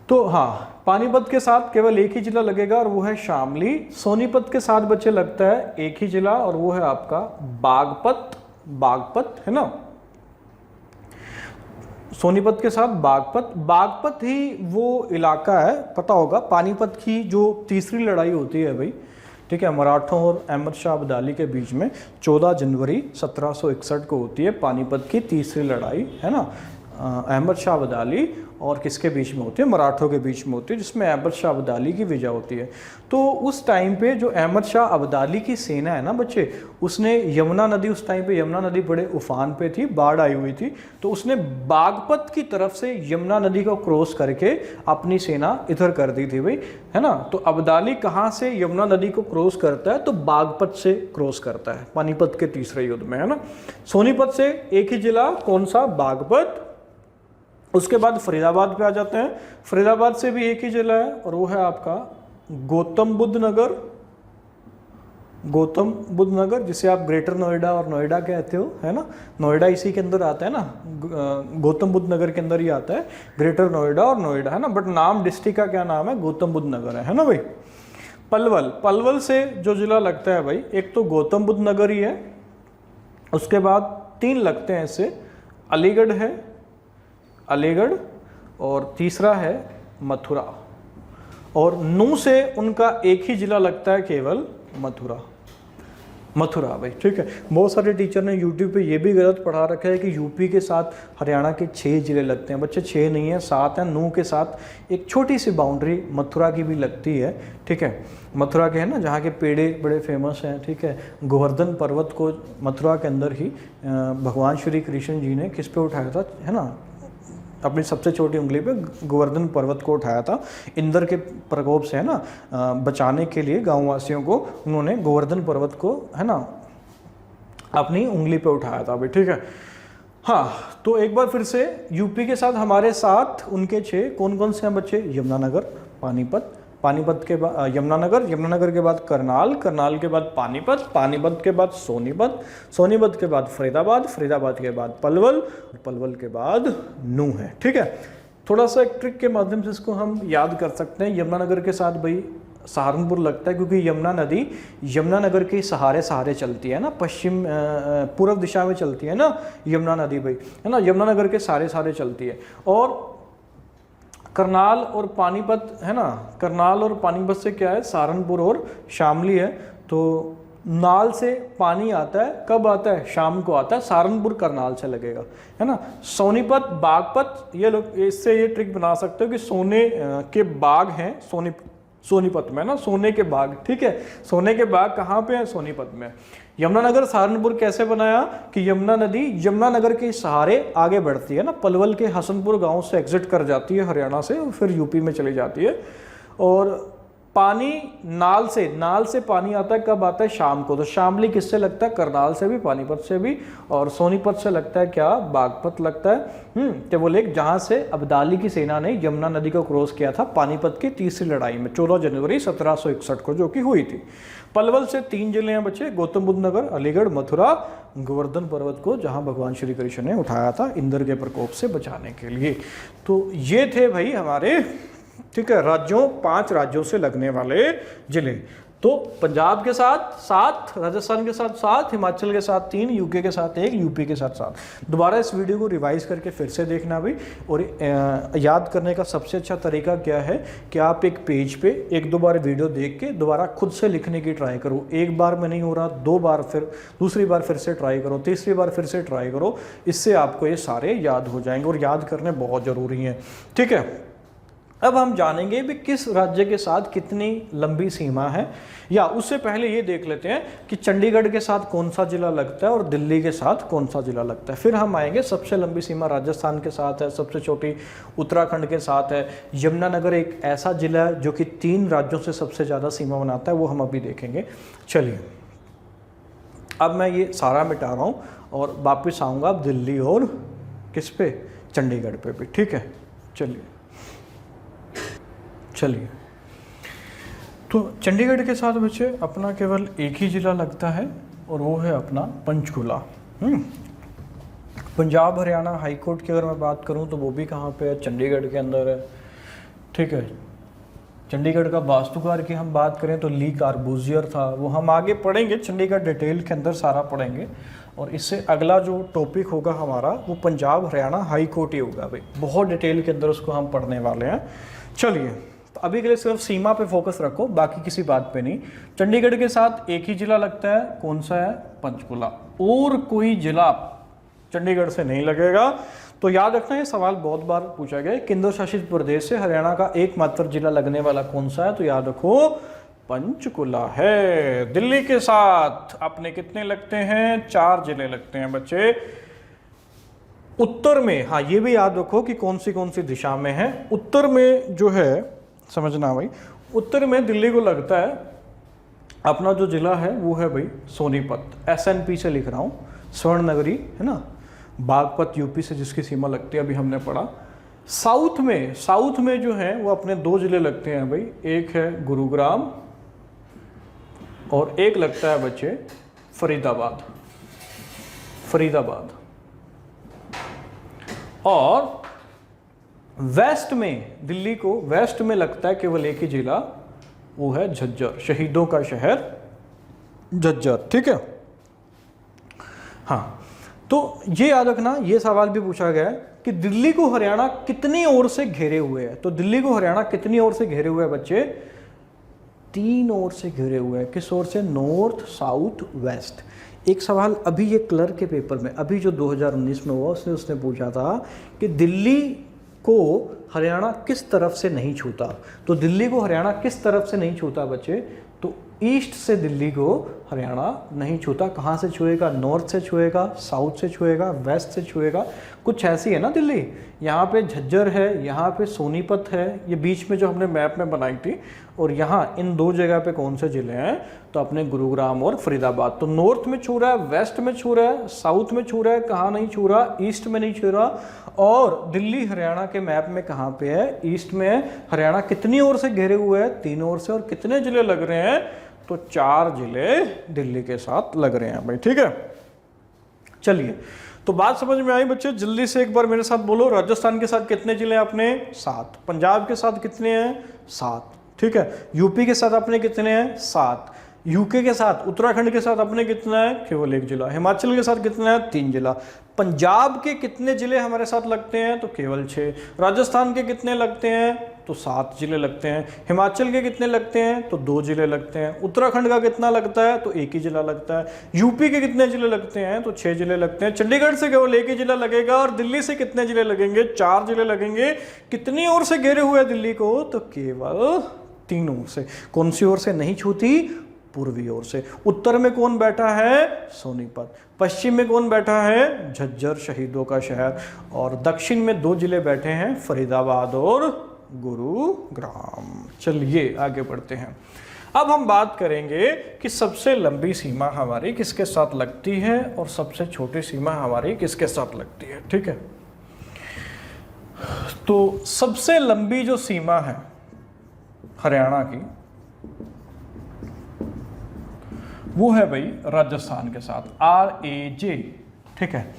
तो हाँ, पानीपत के साथ केवल एक ही जिला लगेगा, और वो है शामली। सोनीपत के साथ बच्चे लगता है एक ही जिला, और वो है आपका बागपत, बागपत, है ना। सोनीपत के साथ बागपत। बागपत ही वो इलाका है, पता होगा, पानीपत की जो तीसरी लड़ाई होती है भाई, ठीक है, मराठों और अहमद शाह अब्दाली के बीच में 14 जनवरी 1761 को होती है पानीपत की तीसरी लड़ाई, है ना। अहमद शाह अब्दाली और किसके बीच में होती है? मराठों के बीच में होती है, जिसमें अहमद शाह अब्दाली की विजय होती है। तो उस टाइम पे जो अहमद शाह अब्दाली की सेना है ना बच्चे, उसने यमुना नदी, उस टाइम पे यमुना नदी बड़े उफान पे थी, बाढ़ आई हुई थी, तो उसने बागपत की तरफ से यमुना नदी को क्रॉस करके अपनी सेना इधर कर दी थी भाई, है ना। तो अब्दाली कहाँ से यमुना नदी को क्रॉस करता है? तो बागपत से क्रॉस करता है, पानीपत के तीसरे युद्ध में, है ना। सोनीपत से एक ही जिला, कौन सा? बागपत। उसके बाद फरीदाबाद पे आ जाते हैं, फरीदाबाद से भी एक ही जिला है, और वो है आपका गौतम बुद्ध नगर, गौतम बुद्ध नगर, जिसे आप ग्रेटर नोएडा और नोएडा कहते हो, है ना। नोएडा इसी के अंदर आता है ना, गौतम बुद्ध नगर के अंदर ही आता है ग्रेटर नोएडा और नोएडा, है ना, बट नाम डिस्ट्रिक्ट का क्या नाम है? गौतम बुद्ध नगर है ना भाई। पलवल, पलवल से जो जिला लगता है भाई, एक तो गौतम बुद्ध नगर ही है, उसके बाद 3 लगते हैं इससे, अलीगढ़ है, अलीगढ़, और तीसरा है मथुरा। और नू से उनका एक ही जिला लगता है केवल मथुरा। मथुरा भाई, ठीक है। बहुत सारे टीचर ने यूट्यूब पे ये भी गलत पढ़ा रखा है कि यूपी के साथ हरियाणा के 6 जिले लगते हैं। बच्चे 6 नहीं है, 7 हैं। नू के साथ एक छोटी सी बाउंड्री मथुरा की भी लगती है, ठीक है। मथुरा के है ना, जहाँ के पेड़े बड़े फेमस हैं, ठीक है। गोवर्धन पर्वत को मथुरा के अंदर ही भगवान श्री कृष्ण जी ने किस पे उठाया था, है ना, अपनी सबसे छोटी उंगली पे गोवर्धन पर्वत को उठाया था। इंद्र के प्रकोप से, है ना, बचाने के लिए गाँव वासियों को उन्होंने गोवर्धन पर्वत को, है ना, अपनी उंगली पे उठाया था अभी, ठीक है। हाँ, तो एक बार फिर से यूपी के साथ हमारे साथ उनके 6 कौन कौन से हैं बच्चे? यमुनानगर, पानीपत, पानीपत के बाद यमुनानगर, यमुनानगर के बाद करनाल, करनाल के बाद पानीपत, पानीपत के बाद सोनीपत, सोनीपत के बाद फरीदाबाद, फरीदाबाद के बाद पलवल, पलवल के बाद नूह है, ठीक है। थोड़ा सा एक ट्रिक के माध्यम से इसको हम याद कर सकते हैं। यमुनानगर के साथ भाई सहारनपुर लगता है, क्योंकि यमुना नदी यमुनानगर के सहारे सहारे चलती है ना, पश्चिम पूर्व दिशा में चलती है ना यमुना नदी भाई, है ना, यमुनानगर के सहारे सहारे चलती है। और करनाल और पानीपत, है ना, करनाल और पानीपत से क्या है, सहारनपुर और शामली है। तो नाल से पानी आता है, कब आता है? शाम को आता है। सहारनपुर करनाल से लगेगा, है ना। सोनीपत, बागपत, ये लोग इससे ये ट्रिक बना सकते हो कि सोने के बाग हैं सोनीपत में ना, सोने के बाग, ठीक है। सोने के बाग कहाँ पे है? सोनीपत में। यमुनानगर सहारनपुर कैसे बनाया कि यमुना नदी यमुनानगर के सहारे आगे बढ़ती है ना, पलवल के हसनपुर गांव से एग्जिट कर जाती है हरियाणा से और फिर यूपी में चली जाती है। और पानी नाल से पानी आता है, कब आता है? शाम को। तो शामली किससे लगता है? करनाल से भी, पानीपत से भी, और सोनीपत से लगता है क्या? बागपत लगता है। तो वो लेक जहाँ से अब्दाली की सेना ने यमुना नदी को क्रॉस किया था पानीपत की तीसरी लड़ाई में 14 जनवरी 1761 को, जो कि हुई थी। पलवल से 3 जिले हैं बच्चे, गौतम बुद्ध नगर, अलीगढ़, मथुरा, गोवर्धन पर्वत को जहाँ भगवान श्री कृष्ण ने उठाया था इंद्र के प्रकोप से बचाने के लिए। तो ये थे भाई हमारे, ठीक है, राज्यों, 5 राज्यों से लगने वाले जिले। तो पंजाब के साथ 7, राजस्थान के साथ 7, हिमाचल के साथ 3, यूके के साथ 1, यूपी के साथ 7। दोबारा इस वीडियो को रिवाइज करके फिर से देखना भी। और याद करने का सबसे अच्छा तरीका क्या है कि आप एक पेज पे 1-2 बार वीडियो देख के दोबारा खुद से लिखने की ट्राई करो। एक बार में नहीं हो रहा, 2 बार, फिर दूसरी बार फिर से ट्राई करो, तीसरी बार फिर से ट्राई करो। इससे आपको ये सारे याद हो जाएंगे और याद करने बहुत ज़रूरी हैं, ठीक है। अब हम जानेंगे भी किस राज्य के साथ कितनी लंबी सीमा है, या उससे पहले ये देख लेते हैं कि चंडीगढ़ के साथ कौन सा जिला लगता है और दिल्ली के साथ कौन सा जिला लगता है। फिर हम आएंगे, सबसे लंबी सीमा राजस्थान के साथ है, सबसे छोटी उत्तराखंड के साथ है। यमुनानगर एक ऐसा जिला है जो कि 3 राज्यों से सबसे ज़्यादा सीमा बनाता है, वो हम अभी देखेंगे। चलिए, अब मैं ये सारा मिटा रहा हूँ और वापस आऊँगा अब दिल्ली और किस पे? चंडीगढ़ पे भी, ठीक है। चलिए, तो चंडीगढ़ के साथ बच्चे अपना केवल एक ही ज़िला लगता है और वो है अपना पंचकुला। पंजाब हरियाणा हाई कोर्ट की अगर मैं बात करूं तो वो भी कहाँ पे है? चंडीगढ़ के अंदर है, ठीक है। चंडीगढ़ का वास्तुकार की हम बात करें तो ली कार्बूजियर था, वो हम आगे पढ़ेंगे, चंडीगढ़ डिटेल के अंदर सारा पढ़ेंगे। और इससे अगला जो टॉपिक होगा हमारा वो पंजाब हरियाणा हाई कोर्ट ही होगा भाई, बहुत डिटेल के अंदर उसको हम पढ़ने वाले हैं। चलिए, तो अभी के लिए सिर्फ सीमा पे फोकस रखो, बाकी किसी बात पे नहीं। चंडीगढ़ के साथ एक ही जिला लगता है, कौन सा है? पंचकुला। और कोई जिला चंडीगढ़ से नहीं लगेगा। तो याद रखना, ये सवाल बहुत बार पूछा गया है, केंद्र शासित प्रदेश से हरियाणा का एकमात्र जिला लगने वाला कौन सा है? तो याद रखो, पंचकुला है। दिल्ली के साथ अपने कितने लगते हैं? 4 जिले लगते हैं बच्चे। उत्तर में, हाँ ये भी याद रखो कि कौन सी दिशा में है। उत्तर में जो है, समझना भाई, उत्तर में दिल्ली को लगता है अपना जो जिला है वो है भाई सोनीपत, SNP से लिख रहा हूँ, स्वर्ण नगरी, है ना। बागपत यूपी से जिसकी सीमा लगती है अभी हमने पढ़ा। साउथ में जो है वो अपने 2 जिले लगते हैं भाई, एक है गुरुग्राम और एक लगता है बच्चे फरीदाबाद। और वेस्ट में, दिल्ली को वेस्ट में लगता है केवल एक ही जिला, वो है झज्जर, शहीदों का शहर झज्जर, ठीक है। हाँ, तो ये याद रखना, ये सवाल भी पूछा गया है कि दिल्ली को हरियाणा कितनी ओर से घेरे हुए है। तो दिल्ली को हरियाणा कितनी ओर से घेरे हुए हैं बच्चे? 3 ओर से घिरे हुए हैं। किस ओर से? North, south, west. एक सवाल अभी ये क्लर्क के पेपर में, अभी जो 2019 में हुआ, उसने पूछा था कि दिल्ली को हरियाणा किस तरफ से नहीं छूता। तो दिल्ली को हरियाणा किस तरफ से नहीं छूता बच्चे? तो ईस्ट से दिल्ली को हरियाणा नहीं छूता। कहाँ से छुएगा? नॉर्थ से छुएगा, साउथ से छुएगा, वेस्ट से छुएगा। कुछ ऐसी है ना दिल्ली, यहाँ पे झज्जर है, यहाँ पे सोनीपत है, ये बीच में जो हमने मैप में बनाई थी, और यहाँ इन 2 जगह पे कौन से जिले हैं? तो अपने गुरुग्राम और फरीदाबाद। तो नॉर्थ में छू रहा है, वेस्ट में छू रहा है, साउथ में छू रहा है, कहाँ नहीं छू रहा? ईस्ट में नहीं छू रहा। और दिल्ली हरियाणा के मैप में कहाँ पे है? ईस्ट में है। हरियाणा कितनी ओर से घेरे हुए हैं? 3 ओर से। और कितने जिले लग रहे हैं? तो 4 जिले दिल्ली के साथ लग रहे हैं भाई, ठीक है। चलिए, तो बात समझ में आई बच्चे? जल्दी से एक बार मेरे साथ बोलो, राजस्थान के साथ कितने जिले अपने? 7। पंजाब के साथ कितने हैं? 7, ठीक है। यूपी के साथ अपने कितने हैं? 7। यूके के साथ, उत्तराखंड के साथ अपने कितना है? केवल 1 जिला। हिमाचल के साथ कितना है? 3 जिला। पंजाब के कितने जिले हमारे साथ लगते हैं? तो केवल 6। राजस्थान के कितने लगते हैं? तो 7 जिले लगते हैं। हिमाचल के कितने लगते हैं? तो 2 जिले लगते हैं। उत्तराखंड का कितना लगता है? तो 1 ही जिला लगता है। यूपी के कितने जिले लगते हैं? तो 6 जिले लगते हैं। चंडीगढ़ से केवल 1 ही जिला लगेगा। और दिल्ली से कितने जिले लगेंगे? 4 जिले लगेंगे। कितनी ओर से घेरे हुए दिल्ली को? तो केवल 3 ओर से। कौन सी ओर से नहीं छूती? पूर्वी ओर से। उत्तर में कौन बैठा है? सोनीपत। पश्चिम में कौन बैठा है? झज्जर, शहीदों का शहर। और दक्षिण में 2 जिले बैठे हैं, फरीदाबाद और गुरुग्राम। चलिए आगे बढ़ते हैं। अब हम बात करेंगे कि सबसे लंबी सीमा हमारी किसके साथ लगती है और सबसे छोटी सीमा हमारी किसके साथ लगती है, ठीक है। तो सबसे लंबी जो सीमा है हरियाणा की, वो है भाई राजस्थान के साथ, RAJ, ठीक है।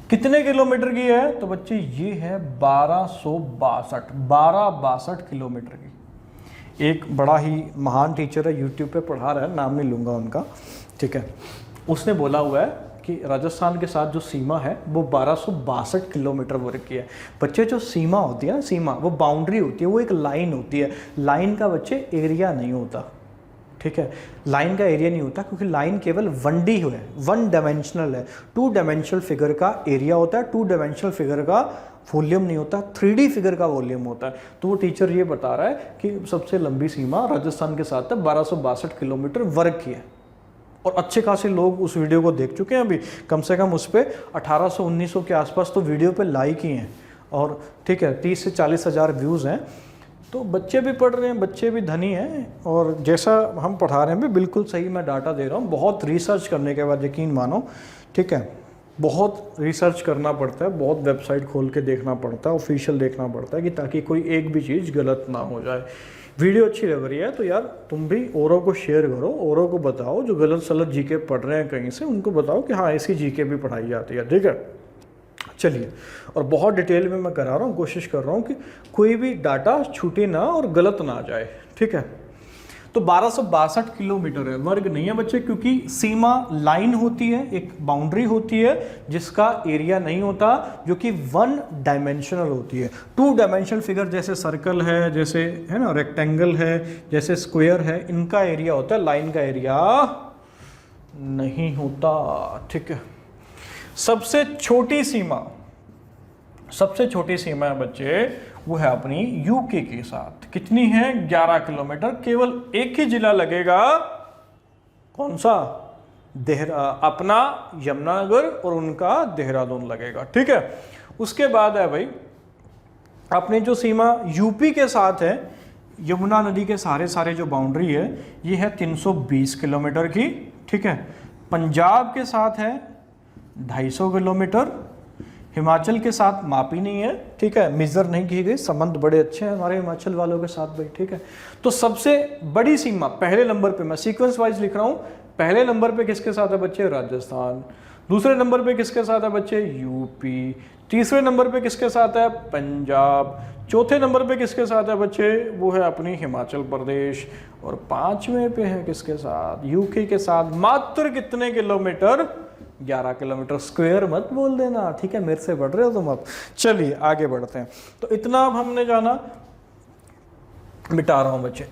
कितने किलोमीटर की है? तो बच्चे ये है 1262 किलोमीटर की। एक बड़ा ही महान टीचर है, यूट्यूब पे पढ़ा रहा है, नाम नहीं लूंगा उनका, ठीक है। उसने बोला हुआ है कि राजस्थान के साथ जो सीमा है वो 1262 किलोमीटर वर्ग की है। बच्चे जो सीमा होती है ना, सीमा वो बाउंड्री होती है, वो एक लाइन होती है। लाइन का बच्चे एरिया नहीं होता, ठीक है। लाइन का एरिया नहीं होता क्योंकि लाइन केवल 1D है, 1 डायमेंशनल है। 2 डायमेंशनल फिगर का एरिया होता है, 2 डायमेंशनल फिगर का वॉल्यूम नहीं होता, 3D फिगर का वॉल्यूम होता है। तो वो टीचर ये बता रहा है कि सबसे लंबी सीमा राजस्थान के साथ है, 1262 किलोमीटर वर्ग की है। और अच्छे खासे लोग उस वीडियो को देख चुके हैं अभी, कम से कम उस पर 1800-1900 के आसपास तो वीडियो पे लाइक ही हैं, और ठीक है 30 से 40 हज़ार व्यूज़ हैं। तो बच्चे भी पढ़ रहे हैं, बच्चे भी धनी हैं, और जैसा हम पढ़ा रहे हैं भी बिल्कुल सही मैं डाटा दे रहा हूँ। बहुत रिसर्च करने के बाद यकीन मानो, ठीक है, बहुत रिसर्च करना पड़ता है, बहुत वेबसाइट खोल के देखना पड़ता है, ऑफिशियल देखना पड़ता है कि ताकि कोई एक भी चीज़ गलत ना हो जाए। वीडियो अच्छी लग रही है तो यार तुम भी औरों को शेयर करो, औरों को बताओ जो गलत सलत जीके पढ़ रहे हैं कहीं से, उनको बताओ कि हाँ ऐसी जीके भी पढ़ाई जाती है, ठीक है। चलिए, और बहुत डिटेल में मैं करा रहा हूँ, कोशिश कर रहा हूँ कि कोई भी डाटा छूटे ना और गलत ना जाए, ठीक है। तो 1262 किलोमीटर है, वर्ग नहीं है बच्चे, क्योंकि सीमा लाइन होती है, एक बाउंड्री होती है जिसका एरिया नहीं होता, जो कि 1 डायमेंशनल होती है। 2 डायमेंशनल फिगर जैसे सर्कल है, जैसे है ना रेक्टेंगल है, जैसे स्क्वायर है, इनका एरिया होता है, लाइन का एरिया नहीं होता, ठीक है। सबसे छोटी सीमा है बच्चे, वो है अपनी यूके के साथ। कितनी है? 11 किलोमीटर। केवल एक ही जिला लगेगा, कौन सा? अपना यमुनानगर, और उनका देहरादून लगेगा, ठीक है। उसके बाद है भाई अपनी जो सीमा यूपी के साथ है, यमुना नदी के सारे जो बाउंड्री है, ये है 320 किलोमीटर की, ठीक है। पंजाब के साथ है 250 किलोमीटर। हिमाचल के साथ मापी नहीं है, ठीक है, मेजर नहीं की गई। संबंध बड़े अच्छे हैं हमारे हिमाचल वालों के साथ भाई, ठीक है। तो सबसे बड़ी सीमा पहले नंबर पे, मैं सीक्वेंस वाइज लिख रहा हूँ, पहले नंबर पे किसके साथ है बच्चे? राजस्थान। दूसरे नंबर पे किसके साथ है बच्चे? यूपी। तीसरे नंबर पे किसके साथ है? पंजाब। चौथे नंबर पे किसके साथ है बच्चे? वो है अपनी हिमाचल प्रदेश। और 5वें पे है किसके साथ? यूके के साथ। मात्र कितने किलोमीटर? 11 किलोमीटर स्क्वायर मत बोल देना, ठीक है, मेरे से बढ़ रहे हो तुम अब। चलिए आगे बढ़ते हैं। तो इतना अब हमने जाना, मिटा रहा हूं बच्चे।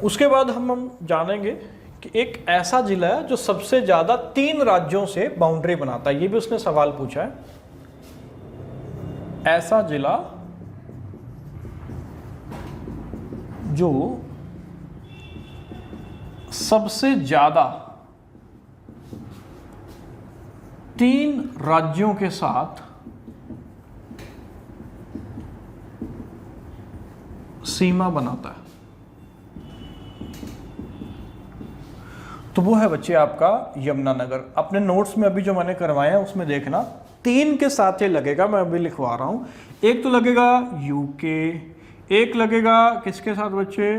उसके बाद हम जानेंगे कि एक ऐसा जिला है जो सबसे ज्यादा 3 राज्यों से बाउंड्री बनाता है। ये भी उसने सवाल पूछा है, ऐसा जिला जो सबसे ज्यादा 3 राज्यों के साथ सीमा बनाता है, तो वो है बच्चे आपका यमुनानगर। अपने नोट्स में अभी जो मैंने करवाया है उसमें देखना 3 के साथ ये लगेगा, मैं अभी लिखवा रहा हूं। एक तो लगेगा यूके, एक लगेगा किसके साथ बच्चे,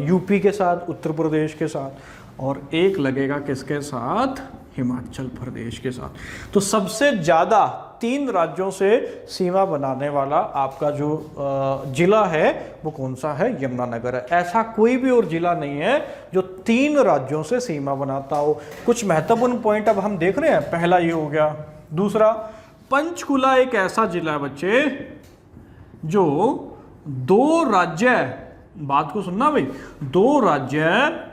यूपी के साथ, उत्तर प्रदेश के साथ, और एक लगेगा किसके साथ, हिमाचल प्रदेश के साथ। तो सबसे ज्यादा 3 राज्यों से सीमा बनाने वाला आपका जो जिला है वो कौन सा है, यमुनानगर है। ऐसा कोई भी और जिला नहीं है जो 3 राज्यों से सीमा बनाता हो। कुछ महत्वपूर्ण पॉइंट अब हम देख रहे हैं, पहला ये हो गया। दूसरा, पंचकुला एक ऐसा जिला है बच्चे जो 2 राज्य, बात को सुनना भाई, 2 राज्य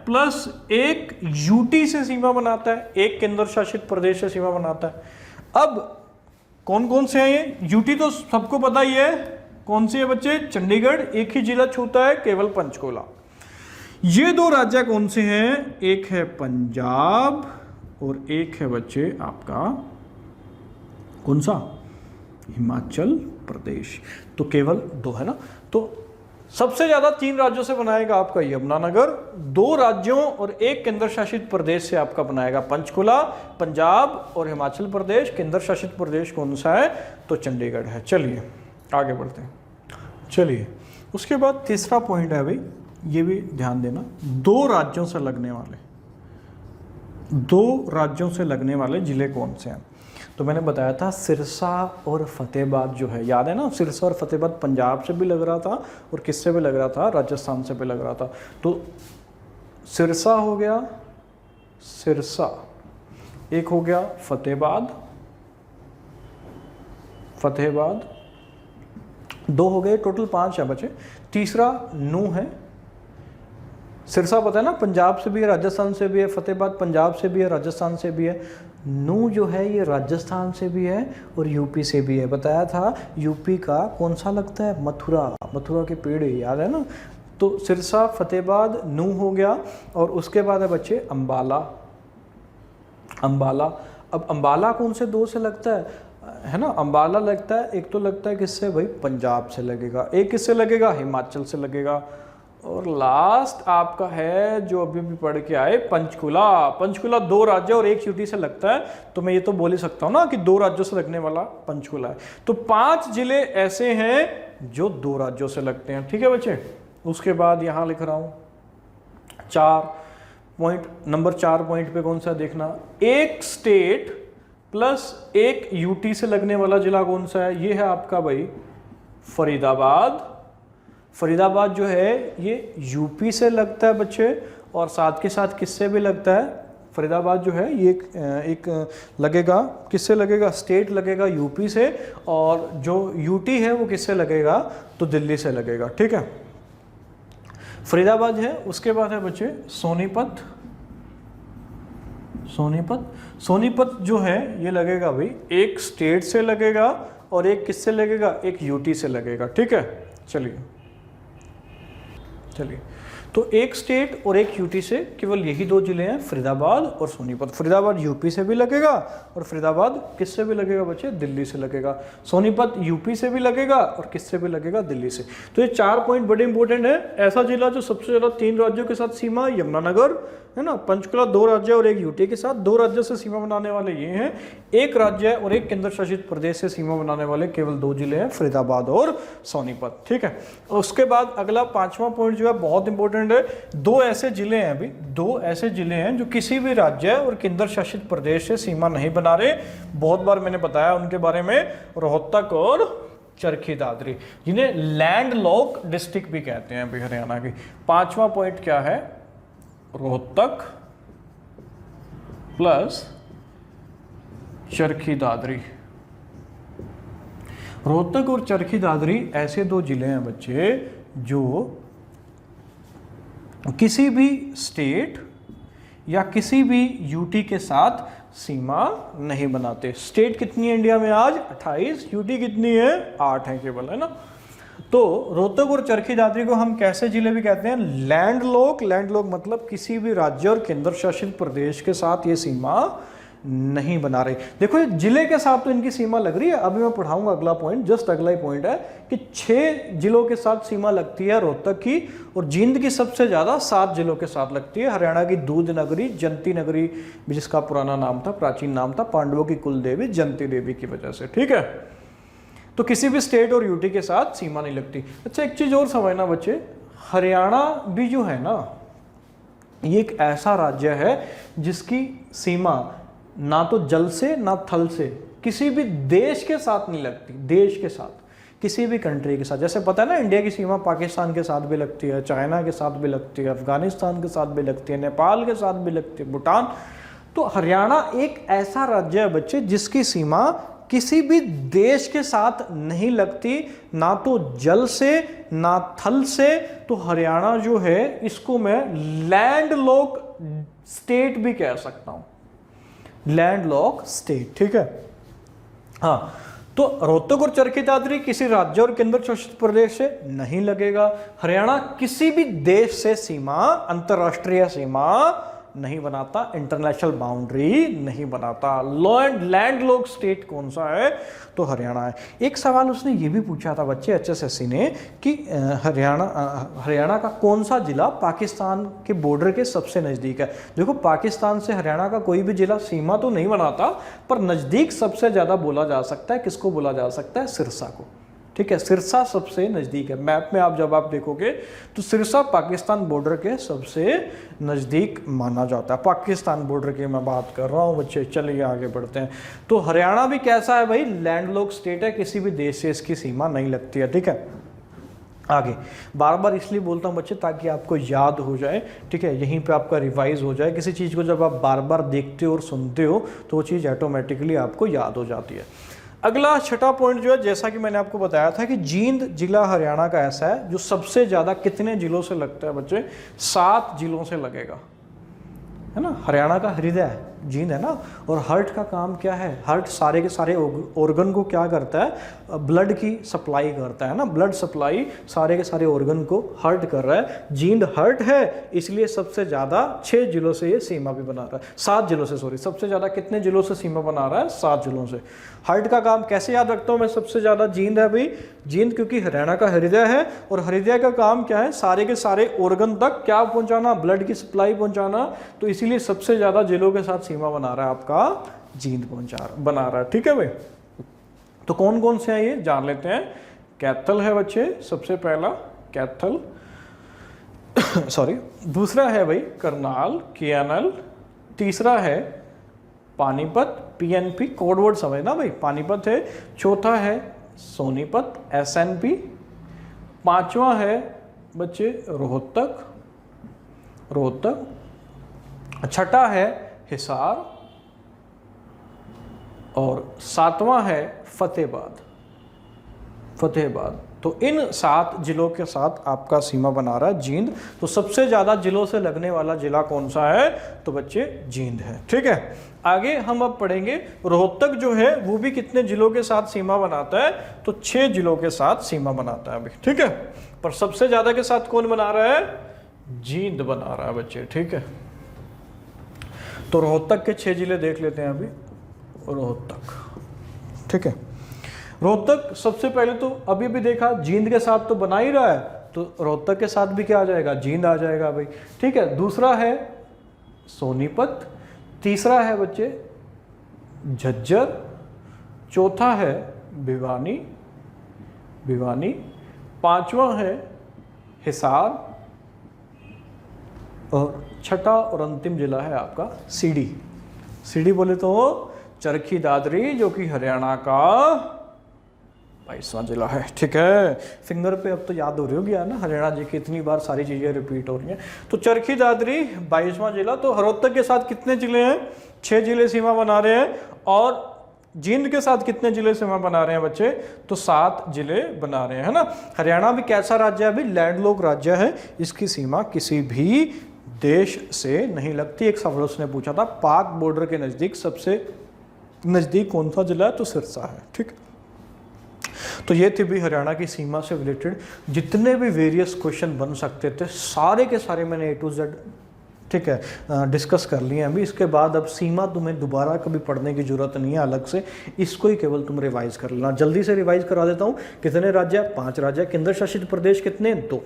प्लस एक यूटी से सीमा बनाता है, एक केंद्र शासित प्रदेश से सीमा बनाता है। अब कौन कौन से हैं ये, यूटी तो सबको पता ही है, कौन सी है बच्चे, चंडीगढ़, एक ही जिला छूता है केवल पंचकुला। ये 2 राज्य कौन से हैं, एक है पंजाब और एक है बच्चे आपका कौन सा, हिमाचल प्रदेश। तो केवल 2 है ना। तो सबसे ज्यादा 3 राज्यों से बनाएगा आपका यमुनानगर, 2 राज्यों और एक केंद्र शासित प्रदेश से आपका बनाएगा पंचकुला, पंजाब और हिमाचल प्रदेश। केंद्र शासित प्रदेश कौन सा है, तो चंडीगढ़ है। चलिए आगे बढ़ते हैं। चलिए उसके बाद तीसरा पॉइंट है भाई, ये भी ध्यान देना, 2 राज्यों से लगने वाले, 2 राज्यों से लगने वाले जिले कौन से हैं। तो मैंने बताया था सिरसा और फतेहाबाद जो है, याद है ना, सिरसा और फतेहाबाद पंजाब से भी लग रहा था और किससे भी लग रहा था, राजस्थान से भी लग रहा था। तो सिरसा हो गया, सिरसा, एक हो गया फतेहाबाद, फतेहाबाद, 2 हो गए, टोटल 5 है बचे। तीसरा नूह है। सिरसा पता है ना, पंजाब से भी है, राजस्थान से भी है, फतेहाबाद पंजाब से भी है, राजस्थान से भी है। नूह जो है ये राजस्थान से भी है और यूपी से भी है। बताया था यूपी का कौन सा लगता है, मथुरा, मथुरा के पेड़, याद है ना। तो सिरसा, फतेहाबाद, नूह हो गया। और उसके बाद है बच्चे अम्बाला, अम्बाला। अब अम्बाला कौन से 2 से लगता है ना, अम्बाला लगता है, एक तो लगता है किससे भाई, पंजाब से लगेगा, एक किससे लगेगा, हिमाचल से लगेगा। और लास्ट आपका है जो अभी भी पढ़ के आए, पंचकुला। पंचकुला 2 राज्य और एक यूटी से लगता है, तो मैं ये तो बोल ही सकता हूँ ना कि 2 राज्यों से लगने वाला पंचकुला है। तो 5 जिले ऐसे हैं जो 2 राज्यों से लगते हैं, ठीक है बच्चे। उसके बाद यहाँ लिख रहा हूँ 4 पॉइंट, नंबर 4 पॉइंट पे कौन सा देखना, एक स्टेट प्लस एक यूटी से लगने वाला जिला कौन सा है, ये है आपका भाई फरीदाबाद। फरीदाबाद जो है ये यूपी से लगता है बच्चे, और साथ के साथ किससे भी लगता है, फरीदाबाद जो है ये एक लगेगा, किससे लगेगा, स्टेट लगेगा यूपी से, और जो यूटी है वो किससे लगेगा, तो दिल्ली से लगेगा, ठीक है। फरीदाबाद है। उसके बाद है बच्चे सोनीपत, सोनीपत, सोनीपत जो है ये लगेगा भाई एक स्टेट से लगेगा और एक किससे लगेगा, एक यूटी से लगेगा, ठीक है। चलिए चलिए, तो एक स्टेट और एक यूटी से केवल यही 2 जिले हैं, फरीदाबाद और सोनीपत। फरीदाबाद यूपी से भी लगेगा और फरीदाबाद किससे भी लगेगा बच्चे, दिल्ली से लगेगा। सोनीपत यूपी से भी लगेगा और किससे भी लगेगा, दिल्ली से। तो ये 4 पॉइंट बड़े इंपॉर्टेंट है। ऐसा जिला जो सबसे ज्यादा 3 राज्यों के साथ सीमा, यमुनानगर है ना, पंचकुला 2 राज्य और एक यूटी के साथ, 2 राज्यों से सीमा बनाने वाले ये हैं, एक राज्य और एक केंद्र शासित प्रदेश से सीमा बनाने वाले केवल 2 जिले हैं, फरीदाबाद और सोनीपत, ठीक है। उसके बाद अगला 5वां पॉइंट जो है बहुत इंपॉर्टेंट है। 2 ऐसे जिले हैं अभी, 2 ऐसे जिले हैं जो किसी भी राज्य और केंद्र शासित प्रदेश से सीमा नहीं बना रहे। बहुत बार मैंने बताया उनके बारे में, रोहतक और चरखी दादरी, जिन्हें लैंड लॉक डिस्ट्रिक्ट भी कहते हैं अभी हरियाणा की। 5वां पॉइंट क्या है, रोहतक प्लस चरखी दादरी। रोहतक और चरखी दादरी ऐसे दो जिले हैं बच्चे जो किसी भी स्टेट या किसी भी यूटी के साथ सीमा नहीं बनाते। स्टेट कितनी है इंडिया में आज? 28। यूटी कितनी है? 8 है केवल, है ना। तो रोहतक और चरखी दादरी को हम कैसे जिले भी कहते हैं? लैंडलॉक। लैंडलॉक मतलब किसी भी राज्य और केंद्र शासित प्रदेश के साथ ये सीमा नहीं बना रही। देखो ये जिले के साथ तो इनकी सीमा लग रही है। अभी मैं पढ़ाऊंगा अगला पॉइंट, जस्ट अगला ही पॉइंट है कि 6 जिलों के साथ सीमा लगती है रोहतक की, और जींद की सबसे ज्यादा 7 जिलों के साथ लगती है। हरियाणा की दूध नगरी, जंती नगरी, जिसका पुराना नाम था, प्राचीन नाम था, पांडवों की कुल देवी जंती देवी की वजह से। ठीक है, तो किसी भी स्टेट और यूटी के साथ सीमा नहीं लगती। अच्छा एक चीज और समझना बच्चे, हरियाणा भी जो है ना, ये एक ऐसा राज्य है जिसकी सीमा ना तो जल से ना थल से किसी भी देश के साथ नहीं लगती। देश के साथ, किसी भी कंट्री के साथ। जैसे पता है ना, इंडिया की सीमा पाकिस्तान के साथ भी लगती है, चाइना के साथ भी लगती है, अफगानिस्तान के साथ भी लगती है, नेपाल के साथ भी लगती है, भूटान। तो हरियाणा एक ऐसा राज्य है बच्चे जिसकी सीमा किसी भी देश के साथ नहीं लगती, ना तो जल से ना थल से। तो हरियाणा जो है इसको मैं लैंडलॉक स्टेट भी कह सकता हूं, लैंडलॉक स्टेट। ठीक है, हाँ। तो रोहतक और चरखी दादरी किसी राज्य और केंद्र शासित प्रदेश से नहीं लगेगा। हरियाणा किसी भी देश से सीमा, अंतरराष्ट्रीय सीमा नहीं बनाता, इंटरनेशनल बाउंड्री नहीं बनाता। लैंडलॉक स्टेट कौन सा है? तो हरियाणा है। एक सवाल उसने ये भी पूछा था बच्चे एचएसएससी ने कि हरियाणा का कौन सा जिला पाकिस्तान के बॉर्डर के सबसे नज़दीक है। देखो पाकिस्तान से हरियाणा का कोई भी जिला सीमा तो नहीं बनाता, पर नज़दीक सबसे ज़्यादा बोला जा सकता है, किसको बोला जा सकता है? सिरसा को। ठीक है, सिरसा सबसे नज़दीक है। मैप में आप जब आप देखोगे तो सिरसा पाकिस्तान बॉर्डर के सबसे नज़दीक माना जाता है। पाकिस्तान बॉर्डर की मैं बात कर रहा हूँ बच्चे। चलिए आगे बढ़ते हैं। तो हरियाणा भी कैसा है भाई? लैंडलॉक स्टेट है, किसी भी देश से इसकी सीमा नहीं लगती है। ठीक है, आगे बार बार इसलिए बोलता हूँ बच्चे ताकि आपको याद हो जाए। ठीक है, यहीं पे आपका रिवाइज हो जाए। किसी चीज़ को जब आप बार बार देखते हो और सुनते हो तो वो चीज़ ऑटोमेटिकली आपको याद हो जाती है। अगला छठा पॉइंट जो है, जैसा कि मैंने आपको बताया था कि जींद जिला हरियाणा का ऐसा है जो सबसे ज़्यादा कितने जिलों से लगता है बच्चे? 7 जिलों से लगेगा, है ना। हरियाणा का हृदय जींद है ना। और हार्ट का काम क्या है? हार्ट सारे के सारे ऑर्गन को क्या करता है? ब्लड की सप्लाई करता है ना। ब्लड सप्लाई सारे के सारे ऑर्गन को हार्ट कर रहा है। जींद हार्ट है, इसलिए सबसे ज़्यादा 6 जिलों से ये सीमा भी बना रहा है। 7 जिलों से, सॉरी, सबसे ज़्यादा कितने जिलों से सीमा बना रहा है? 7 जिलों से। हार्ट का काम कैसे याद रखता हूँ मैं? सबसे ज़्यादा जींद है भाई। जींद क्योंकि हरियाणा का हृदय है, और हृदय का काम क्या है? सारे के सारे ऑर्गन तक क्या पहुँचाना? ब्लड की सप्लाई पहुँचाना। तो इसीलिए सबसे ज़्यादा जिलों के साथ सीमा बना रहा है आपका जींद बना रहा है। ठीक है भाई, तो कौन कौन से हैं ये जान लेते हैं। कैथल है बच्चे सबसे पहला, कैथल सॉरी। दूसरा है भाई करनाल, KNL। तीसरा है पानीपत, PNP, कोड वर्ड समझना भाई, पानीपत है। चौथा है सोनीपत, SNP। पांचवा है बच्चे रोहतक। छठा है हिसार, और 7वां है फतेहाबाद। तो इन 7 जिलों के साथ आपका सीमा बना रहा है जींद। तो सबसे ज्यादा जिलों से लगने वाला जिला कौन सा है? तो बच्चे जींद है। ठीक है, आगे हम अब पढ़ेंगे रोहतक जो है वो भी कितने जिलों के साथ सीमा बनाता है? तो 6 जिलों के साथ सीमा बनाता है अभी। ठीक है, पर सबसे ज्यादा के साथ कौन बना रहा है? जींद बना रहा है बच्चे। ठीक है, तो रोहतक के 6 जिले देख लेते हैं अभी। रोहतक, ठीक है, रोहतक सबसे पहले तो अभी भी देखा जींद के साथ तो बना ही रहा है, तो रोहतक के साथ भी क्या आ जाएगा? जींद आ जाएगा भाई। ठीक है, दूसरा है सोनीपत, तीसरा है बच्चे झज्जर, चौथा है भिवानी, पांचवा है हिसार, और छठा और अंतिम जिला है आपका सीडी बोले तो चरखी दादरी, जो कि हरियाणा का 22वां जिला है। ठीक है, फिंगर पे अब तो याद हो रही होगी यार ना, हरियाणा जी की इतनी बार सारी चीज़ें रिपीट हो रही हैं। तो चरखी दादरी 22वां जिला। तो हरोत्तक के साथ कितने जिले हैं? 6 जिले सीमा बना रहे हैं। और जींद के साथ कितने जिले सीमा बना रहे हैं बच्चे? तो 7 जिले बना रहे हैं, है ना। हरियाणा भी कैसा राज्य है? अभी लैंडलॉक राज्य है, इसकी सीमा किसी भी देश से नहीं लगती। एक सवाल उसने पूछा था, पाक बॉर्डर के नज़दीक सबसे नज़दीक कौन सा जिला है? तो सिरसा है। ठीक, तो ये थी भी हरियाणा की सीमा से रिलेटेड जितने भी वेरियस क्वेश्चन बन सकते थे, सारे के सारे मैंने A to Z, ठीक है, डिस्कस कर लिए हैं अभी। इसके बाद अब सीमा तुम्हें दोबारा कभी पढ़ने की जरूरत नहीं है अलग से, इसको ही केवल तुम रिवाइज कर लेना। जल्दी से रिवाइज करा देता हूँ। कितने राज्य? 5 राज्य। केंद्र शासित प्रदेश कितने? 2।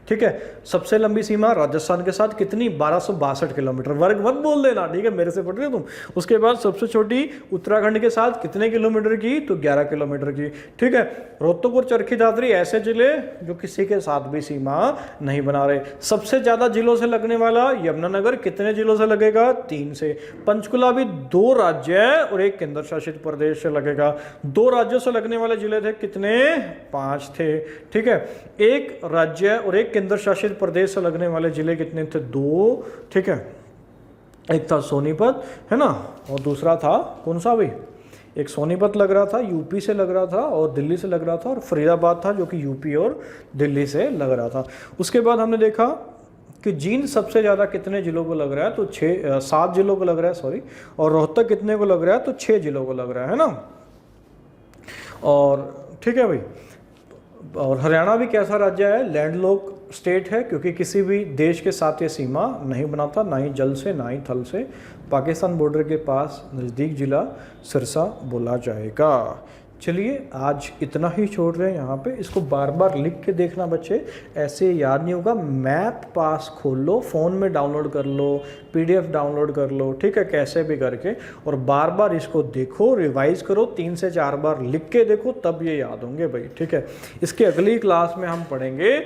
ठीक है, सबसे लंबी सीमा राजस्थान के साथ कितनी? 1262 किलोमीटर। वर्ग मत बोल देना, ठीक है, मेरे से पढ़ रहे हो तुम। उसके बाद सबसे छोटी उत्तराखंड के साथ कितने किलोमीटर की? तो 11 किलोमीटर की। ठीक है, रोहतक और चरखी दादरी ऐसे जिले जो किसी के साथ भी सीमा नहीं बना रहे। सबसे ज्यादा जिलों से लगने वाला यमुनानगर, कितने जिलों से लगेगा? 3 से। पंचकुला भी 2 राज्य और 1 केंद्र शासित प्रदेश से लगेगा। 2 राज्यों से लगने वाले जिले थे कितने? 5 थे। ठीक है, 1 राज्य और 1 केंद्र शासित प्रदेश से लगने वाले जिले कितने थे? 2। ठीक है, एक था सोनीपत, है ना, और दूसरा था कौन सा भाई? एक सोनीपत लग रहा था, यूपी से लग रहा था, और दिल्ली से लग रहा था, और फरीदाबाद था जो कि यूपी और दिल्ली से लग रहा था। उसके बाद हमने देखा कि जींद सबसे ज़्यादा कितने जिलों को लग रहा है? तो 7 जिलों को लग रहा है, सॉरी। और रोहतक कितने को लग रहा है? तो 6 जिलों को लग रहा है ना। और ठीक है भाई, और हरियाणा भी कैसा राज्य है? लैंडलॉक स्टेट है, क्योंकि किसी भी देश के साथ ये सीमा नहीं बनाता, ना ही जल से ना ही थल से। पाकिस्तान बॉर्डर के पास नज़दीक जिला सिरसा बोला जाएगा। चलिए आज इतना ही छोड़ रहे हैं यहाँ पे। इसको बार बार लिख के देखना बच्चे, ऐसे याद नहीं होगा। मैप पास खोल लो, फ़ोन में डाउनलोड कर लो, PDF डाउनलोड कर लो, ठीक है, कैसे भी करके, और बार बार इसको देखो, रिवाइज करो, 3 से 4 बार लिख के देखो, तब ये याद होंगे भाई। ठीक है, इसके अगली क्लास में हम पढ़ेंगे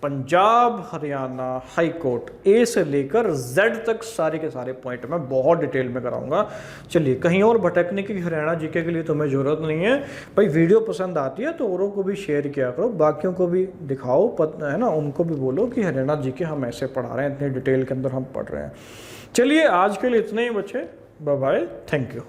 Punjab Haryana high court A से लेकर Z तक सारे के सारे पॉइंट मैं बहुत डिटेल में कराऊंगा। चलिए, कहीं और भटकने की हरियाणा जीके के लिए तुम्हें ज़रूरत नहीं है भाई। वीडियो पसंद आती है तो औरों को भी शेयर किया करो, बाकियों को भी दिखाओ, है ना, उनको भी बोलो कि हरियाणा जीके हम ऐसे पढ़ा रहे हैं, इतने डिटेल के अंदर हम पढ़ रहे हैं। चलिए आज के लिए इतना ही बच्चे, बाय बाय, थैंक यू।